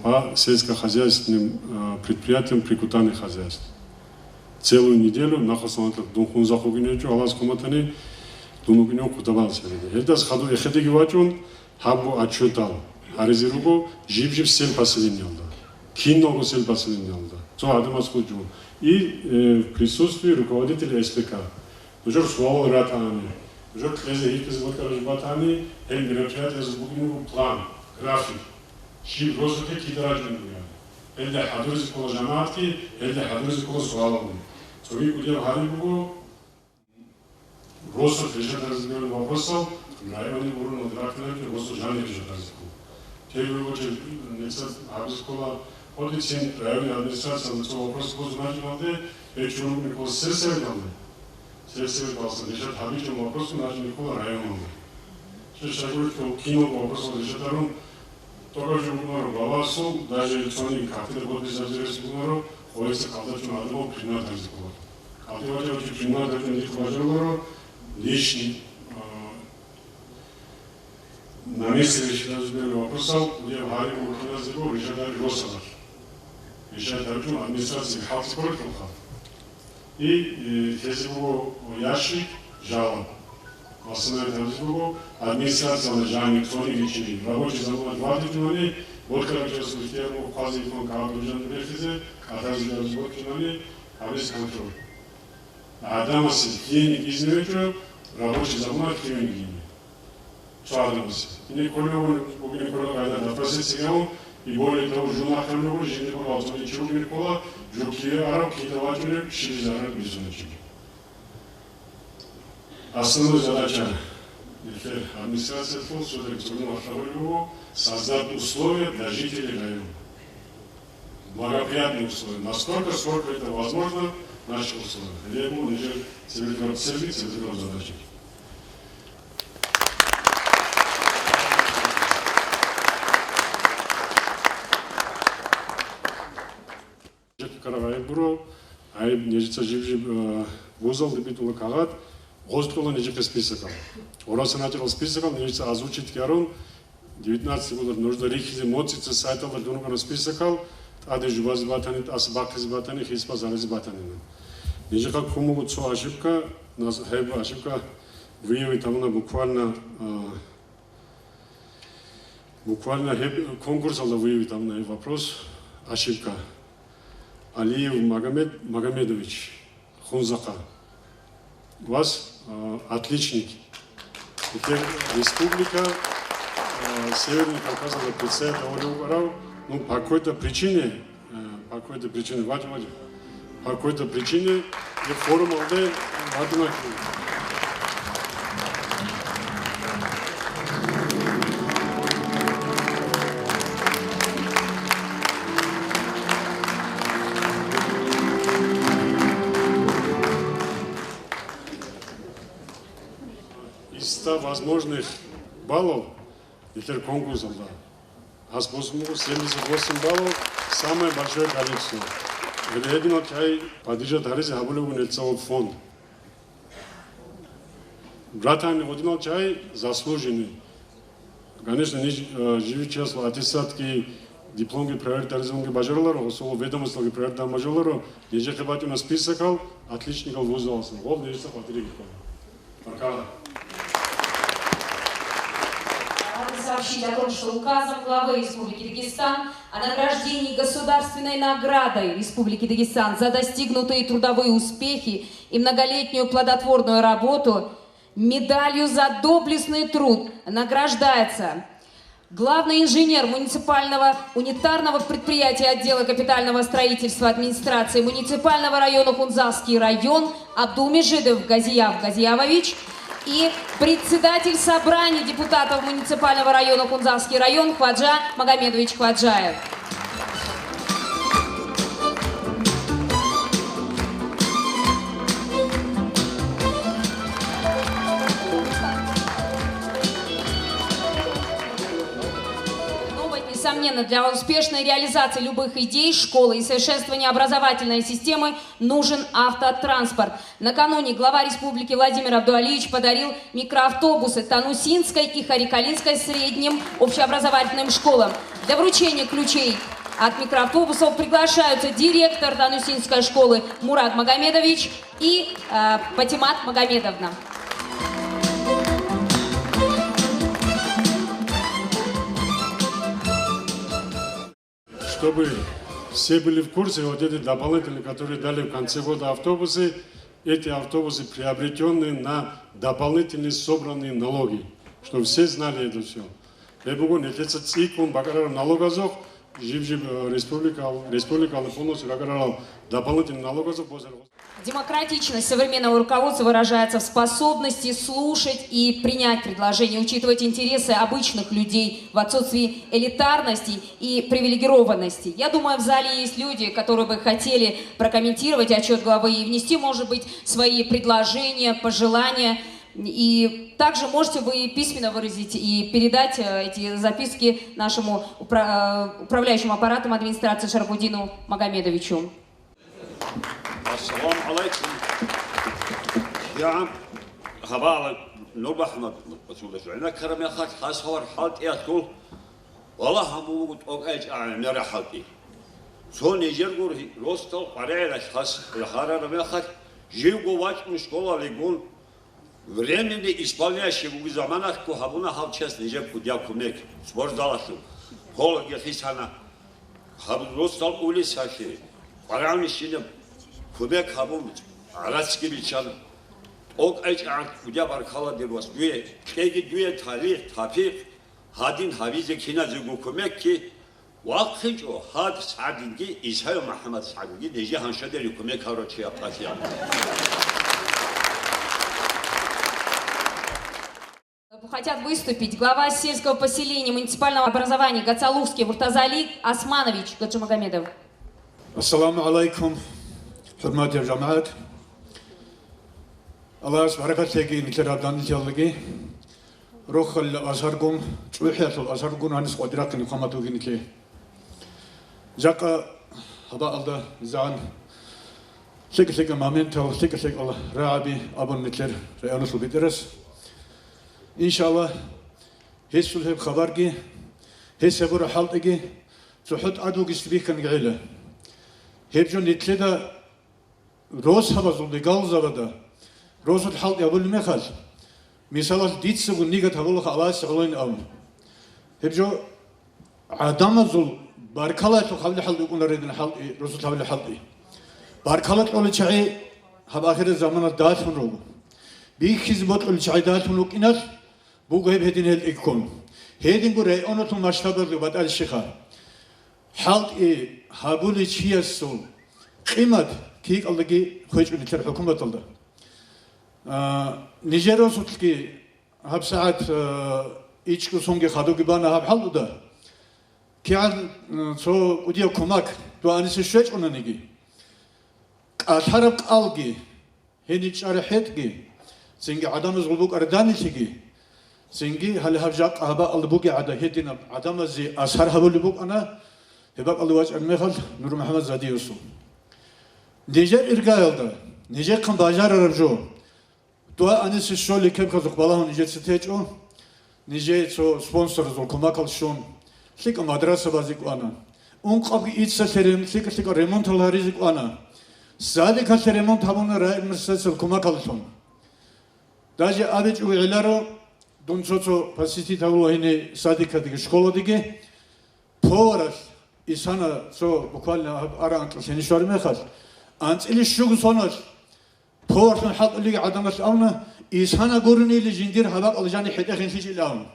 по сельскохозяйственным предприятиям прикутанных хозяйств. Целую неделю нахосанат дунхун захугинечу алас коматани дунугиню кутабался. Это с ходу ехеди Гивачун хабу отчетал. Аризируго жив-жив сел поселение алда. Киного сел поселение алда. Цо адамас худжу. И в присутствии руководителя СПК. Уже слово ратани. Уже клезе их из батани. Эн мероприятие забугину план, график. Ши просто кидараджин. Элде хадуриз кола жамаатки, элде хадуриз кола суалами. Цоги кудем харибуго. Просто решать разговор вопросов. Районе урон отракнуть, просто жанр решать разговор. Первую очередь, Абзкола, Одичин, районная администрация, на цього вопросу познали, и чему Микола сельсовет решать habitual вопросу, наш Микола районный. Сейчас говорит, что кино вопросу решать арун, только же Микола Бавасу, даже электронный кафедр будет изобретать Микола, улица Калдачу надо было принять разговор. А ты вообще принять разговор лишний. На месте решения вопросов, где в Харибу Куназику решали Росалар. Решали администрации Хавскоркова. И если был ящик, жалоб. В основном администрация на Жанне, кто не вечери. Рабочий завод 20 дней, вот как сейчас в ферму указывает, как должен приехать, а также разбор киноли, а весь контроль. А Адамаси, денег из него, рабочий завод, деньги. Чладамся. И николеву, когда просить и более того, жена хамлеву, жене пожалуйста, ничего не кола, жуки араб, китователи, ширизарат безумечки. Основная задача администрации создать условия для жителей района. Благоприятные условия. Настолько, сколько это возможно, наши условия. Я ему лежит цивилизованной задачей. Каравайбуро, айб нежица жив-жив вузал дебитула кагат, гостула нежица списокал. Ораса начал списокал, нежица озвучить ярон, 19 год нужно рихизи моцица сайтала дунугана списокал, адежи базбатанит, асбакизбатани, хиспазаризбатанина. Нежица кумугу цо ошибка, нас хайба ошибка, выявить там буквально конкурс алда выявить там вопрос, ошибка. Алиев Магомедович, Хунзака. У вас отличник. Теперь республика Северный Кавказ председатель Орел, ну, по какой-то причине, Вадим, по какой-то причине, и форум Алде, Вадим. Из 100 возможных баллов, это конкурс, да. А с 78 баллов самое большое количество. Один чай поддержит Хариси Хабулеву Нельцевой фонд. Братан один чай заслуженный. Конечно, не живи число аттестатки, дипломки приоритаризованные бажарлары, особо ведомствовали приоритарные бажарлары, неже хабати на списокал, отличников вузался. Вот нечто потребовало. Пока. Сообщить о том, что указом главы Республики Дагестан о награждении государственной наградой Республики Дагестан за достигнутые трудовые успехи и многолетнюю плодотворную работу медалью за доблестный труд награждается главный инженер муниципального унитарного предприятия отдела капитального строительства администрации муниципального района Хунзасский район Абдулмежидов Газияв Газиявович и председатель собрания депутатов муниципального района Хунзасский район Хваджа Магомедович Хваджаев. Несомненно, для успешной реализации любых идей школы и совершенствования образовательной системы нужен автотранспорт. Накануне глава республики Владимир Абдуалиевич подарил микроавтобусы Танусинской и Харикалинской средним общеобразовательным школам. Для вручения ключей от микроавтобусов приглашаются директор Танусинской школы Мурат Магомедович и Патимат Магомедовна. Чтобы все были в курсе, вот эти дополнительные, которые дали в конце года автобусы, эти автобусы приобретенные на дополнительные собранные налоги, чтобы все знали это все. Я могу не это цикл, бакарар налогозов, жив республика полностью бакарар дополнительный налогозов. Демократичность современного руководства выражается в способности слушать и принять предложения, учитывать интересы обычных людей в отсутствии элитарности и привилегированности. Я думаю, в зале есть люди, которые бы хотели прокомментировать отчет главы и внести, может быть, свои предложения, пожелания. И также можете вы письменно выразить и передать эти записки нашему управляющему аппаратом администрации Шарабудину Магомедовичу. السلام عليكم يا عم خبالك نور أحمد بسولة شو كرم يا خات حاسور حالت يا تقول والله هم موجود أوكيج عن نرى حالتي شو نيجر قول روستو قرية خاص الحارة رمي خات جيو قوات مشكلة ليقول времени исполняющего заманах кухабуна халчес нижем кудя кумек спорт залашу холод гефисана хаб ростал улисахи парамишине кубек хабун арацки бичан ок айч ан кудя баркала дервас дуе кеги дуе тарих тафиq хадин хавизе кина зугу кумек ки вақтинчо хад садинги исхай мухаммад садинги нижи ханшадери кумек харочи апатия. Хотят выступить глава сельского поселения муниципального образования Гацалувский Муртазали Османович Гаджимагомедов. Ассаламу алейкум, хурмат джамаат. Аллах баракатеги никерабдан тиалги. Рохал азаргум, чухиатул азаргум анис квадрат никамату гинки. Зака хаба алда зан. Сиксик моментал сиксик ал раби абун никер реанус бидерес. İnşallah hessulheb khabargi hesebur haltigi zuhut adu gistbikan gile hebjon itleda roz havazul galzavada rozut halt yabul mekhal misalat ditsu nigat havul khalas goloin am hebjo adamazul barkalat khavli halt ukun redin halt rozut havli halti barkalat ol chai hab akhir zamana datun ro bi hizbot ol chai datun ukinat بوجه هدين الإكون هدين قرأ أنا ثم أشتغل لبعض الشيخة حال هابولي شيء السول قيمة كيك الله كي خرج من الحكومة الله نيجيريا سوتلكي هب ساعات إيشكو سونجي خدو كبانا هب حال ده كيان سو وديا كوماك تو أنيس الشيء أنا نيجي أثرق ألجي هنيش أرحتجي سينجي عدم زغلوك أرداني تيجي سنجي هل هبجاك أهبا اللبوكي عدا هيدنا عدم زي أسهر هبو اللبوك أنا هباك اللواج المخل نور محمد زادي يوسف نيجر إرقايل دا نيجر كم باجار ربجو دوا أنيس الشو اللي كيب خزوك بالاهم نيجر ستيجو نيجر سو سبونسر زول كماكال شون سيك مدرسة بازيك وانا قبل إيتسا تريم سيك ريمونت الهاريزيك وانا سادي كالت ريمونت هبونا رأي مرسل كماكال شون داجي أبيج وعلارو Дунцоцо пасити тавлоини садикадиги школадиги порас исана со буквально арант сенишор мехал анцили шуг сонос порсан хатли адамас авна исана горни ли жиндир хабак алжани хедахин сижилаун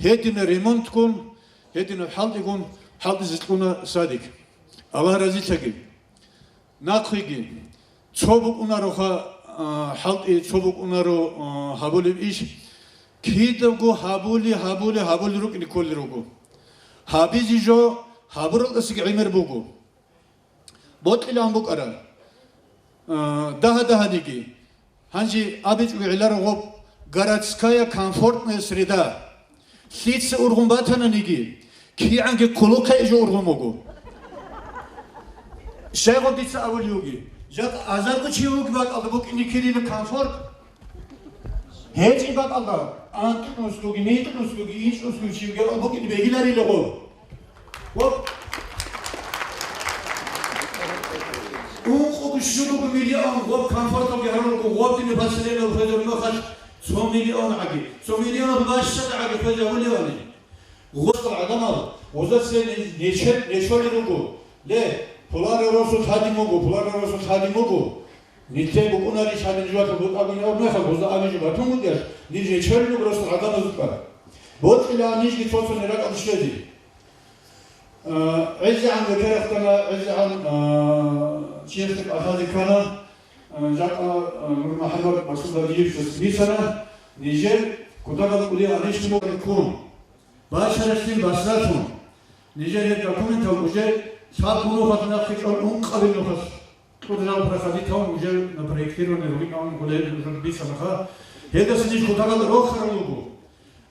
хедин ремонт кун хедин халдигун халдизкуна садик алла разитаги накхиги чобук унароха халди чобук унаро хабулив иш كيدوغو هابولي روك نيكول روغو هابيزي جو هابرل اسك عمر بوغو بوت الى امبوك ارا ده ديكي هانجي ابيج ويلار غوب غاراتسكايا كومفورتنس ريدا سيتس اورغومباتانا نيجي Kiange koloka ejorgo mogo. Şego ditsa avlyugi. Jat azargı çiyug bak aldı bu indikirinin komfort. Hiç bak aldı. Antın uslugi, nitin uslugi, hiç uslugi çiyug bu indikirinin begileri logo. Hop. O şunu bu milyon hop komfort olgu harun hop dini basılıyla ufedir mekhaş. So milyon agi. So milyon başta agi feza huli vali. Hop adamı. Oza sen neşeli logo. Le. Polar Rosso Hadimogo, Polar Rosso Hadimogo. Nite bu kunari şadınjvat bu abone olmaya bozda abone batumudur. Nice çölü Rosso adamızlık var. Bot ila nice gitsosun erak alışveriş. Azza an vekerektana azza an çiğnetlik ahadikana Jaka Nur Muhammed Masud'a diyip bir sana nice kudagalık uliya anıştımı kum. Başarısın basratın. Nice hep dokumenta uje Sabunu hatına kıçan kabul noktas. Kurdan prasadi tam uje na projektiro ne rugi nam kolej bir sana. Hedasını kutagalı roxarulugu.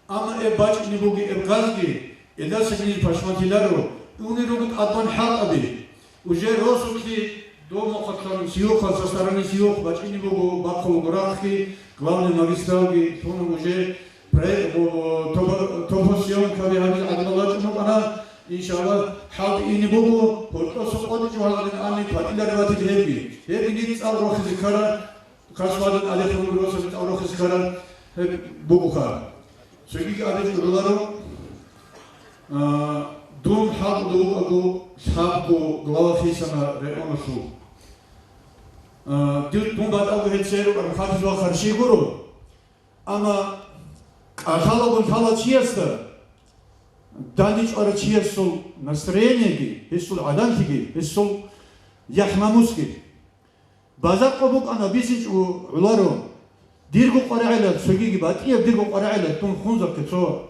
Ama baş ini bugi gazgi. Eda sekini paşmantilaro. Uni rugut advan hal abi. Uje rosuki do mokatlan siyo kalsastarani siyo baş ini bugu bakol gorakhi. Glavni magistralgi tonu uje pre toposyon kavi hadi adalaçını bana İnşallah halk ini bugu porto soqodi juhalin ani patilar vati hebi hebi nits al roxiz kara kasmadın alefun roxiz al roxiz kara hep bugu kara sögi adeti ularo dum halk dugu sabku glafi sana reonusu dil tumbat al hetseru am khatiz wa kharshi guru ama ashalabun falachiyasta Данич арачиесул настроение хисул аданки хисул яхмамуски базак кобук ана бисич уларо диргу қарайла сөгиги батия диргу қарайла тун хунзак кецо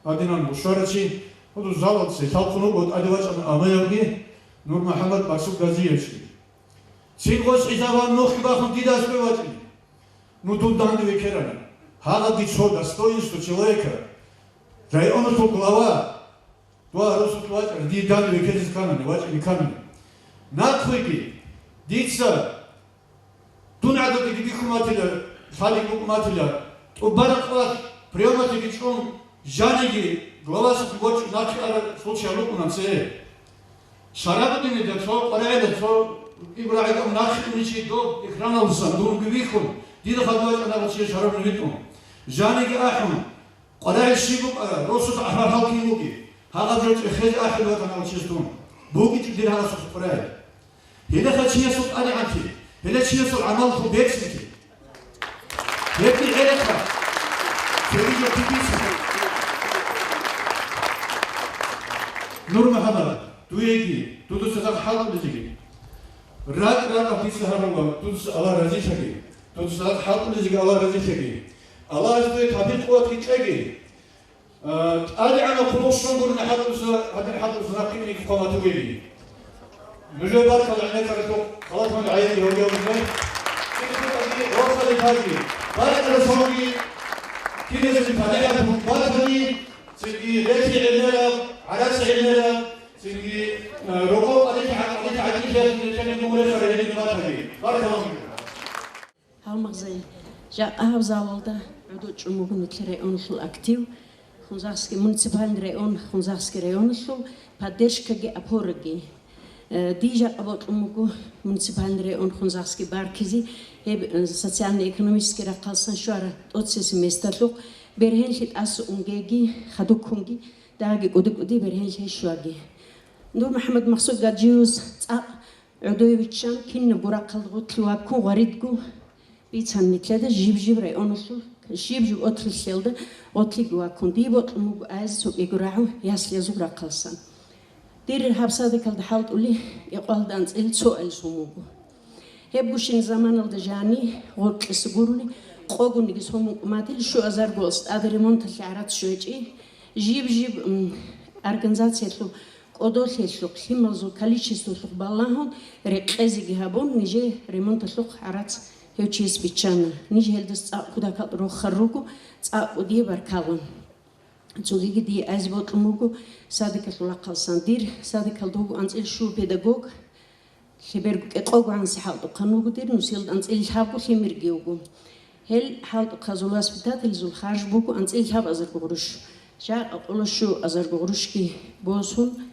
адинан бушарачи ходу завод се салқуну бод адивач амаявги Нур Мухаммад Басук Газиевски сингос изаван нохи бахун дидас бевачи ну тут данды векерана хала дичо достоинство человека Районный глава, два Росутлача, где дали векерис кананы, вачи кананы. Надхуйки, дица, тунадо дикумателя, салик дикумателя, убаракват, приематель гичком, жаниги, глава сухвоч, начала случая луку на це. Шарабудини да цо, параеда цо, ибраидам наши до ихраналсан, дург вихум, дида хадвач анавачи шарабну витум. Жаниги ахм, قرار الشيبوك روسوس أحمر هالكي موكي هذا جوج إخراج آخر وقت أنا وشيستون بوكي تقدر هذا صوت قرار هنا خشية صوت أنا عنتي هنا شيء صوت عمل خو بيرسنتي هبني عرفها تريجو تبيسي نور محمد تويجي تدوس هذا حال بيجي رات أبيس هذا تدوس الله رزي شكي تدوس هذا حال بيجي الله رزي شكي الله يستوي تابين قوة كيتشاقي أدي أنا خلوص شنقر هذا الحدث نقيني كقوة تويلي نجوي بارك الله عنك رسول خلاص من عيني هو يوم الجاي وصل الهاجي بارك الله سوي كده سنفعلها بارك الله سنجي ريتي علنا على سعينا سنجي رقوق عليك عديشة سنجي نمولة فريدين بارك الله هالمغزي جاء أهبزالدا عدو جمهورنا رئونسو أكتيو خنزاقسكي منسيبال رئون خنزاقسكي رئونسو поддержкаги апораги дижа абот умугу منسيبال رئون خنزاقسكي باركزي социально-экономически рақалсан шуара отсеси месталук берхенлит асу унгеги хадукунги даги удуди берхенлит шуаги Нур Мухаммад Масуд Гаджиус ца عدويتشان كنا برقلغوت لواكو غريدغو بيتان نتلدا جيب رأيونسو جيب أطل سيلدا أطل جواكون ديبوت مو عايز سو يجرعو ياسلي زورا قلسان دير الحبسة ذيك الحال تقولي يقال دانس السؤال سموه هبوشين زمان الدجاني غرق السجورني قوغون نجسهم ماتل شو أزار جوست أدريمون تشعرات شويتشي جيب организация لو قدوس لو خيمل زو كاليشيستو لو بالله رقزي جهابون نيجي ريمونت لو عرات هيوتشيس بيتشانا نيجي هلدس كودا روخروكو ودي بركالون Zugigi Eisbot Mugu, Sadikal Lakalsandir, Sadikal Dogu ans Ilshu Pedagog, Heberg Ogan Sahal Kanugudir, Nusil ans Ilhabu Himirgiogu. Hel Halt Kazulas Pitatel Zulhajbuku ans Ilhab Azargurush. Ja Olushu Azargurushki Bosun,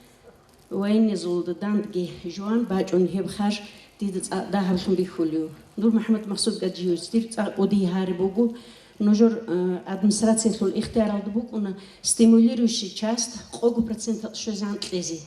Wayne Zul the Dandgi, Joan Bach on Hebhaj, did Dahab Bihulu. Nur Mohammed Masud Gadjius, Dirk Odi Haribugu. Ножор администрациялық ихтияралды бук уна стимулирующий часть қогу процент шозан тлези.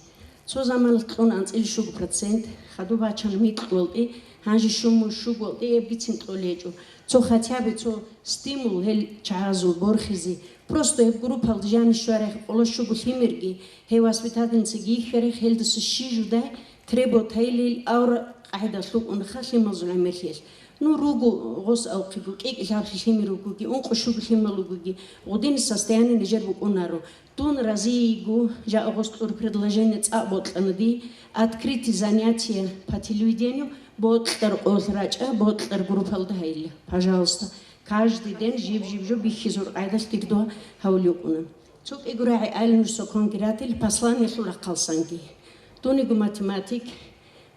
Цо заманлық он анцил шуг процент хаду бачан митқолди ханжи шуму шуголди бицин тлолечу. Цо хотя бы цо стимул хел чаазу борхизи. Просто еб группа лжани шуарех оло шугу химерги хе воспитательницы гихерех хелдес шижу дай требо тейлил аура قاعدة سوق ونخلي مزرعة مريال نروجو غص أو قبوك إيه إلها في ميروجوجي أنق شو بخيمالوجوجي ودين السستياني نجرب كونارو تون رازيجو جاء غص تور предложение أبوت أنا دي открытие занятия по телевидению ботлер озрача ботлер группа лдхайли пожалуйста каждый день жив бихизур айдас тигдо хаулюкуна цук играй айлнусо конгратил послание сура қалсанги тонигу математик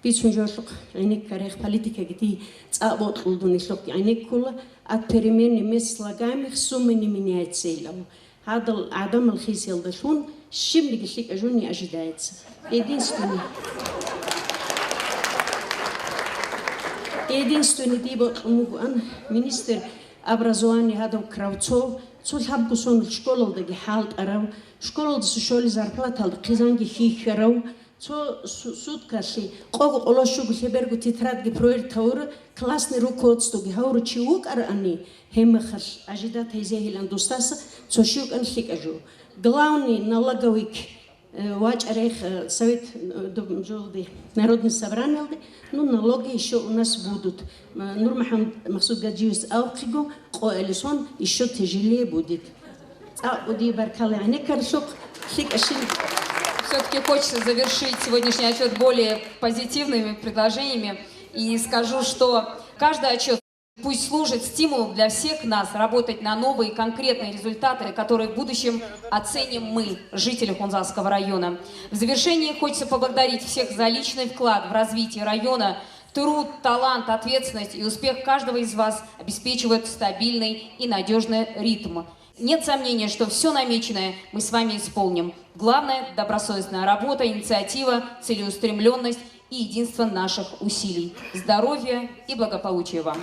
Бисунжорлог айнек карех политика гти цаботлдуни слог айнек кула ат перемени меслагамих сумени меняется هذا عدم الخيس يلدشون شبني قلت أجوني أجدايت единственный дибот умуган министр образования هذا كراوتسو цул хабгусон школалдаги халт арав школалда шоли зарплата алды қизанги хихарав цо суткаси қого олошугу хебергу тетрадги проектаура классный руководствоги хауру чиук арани хемахар ажида тезехилан достаса цо шук анхикажу главный налоговик Вач Орех Совет Народный собрание, ну налоги еще у нас будут. Нур Мохаммед Масуд Гаджиевич Алкиго, коалицион еще тяжелее будет. Все-таки хочется завершить сегодняшний отчет более позитивными предложениями и скажу, что каждый отчет пусть служит стимулом для всех нас работать на новые конкретные результаты, которые в будущем оценим мы, жители Хунзасского района. В завершении хочется поблагодарить всех за личный вклад в развитие района. Труд, талант, ответственность и успех каждого из вас обеспечивают стабильный и надежный ритм. Нет сомнения, что все намеченное мы с вами исполним. Главное – добросовестная работа, инициатива, целеустремленность и единство наших усилий. Здоровья и благополучия вам!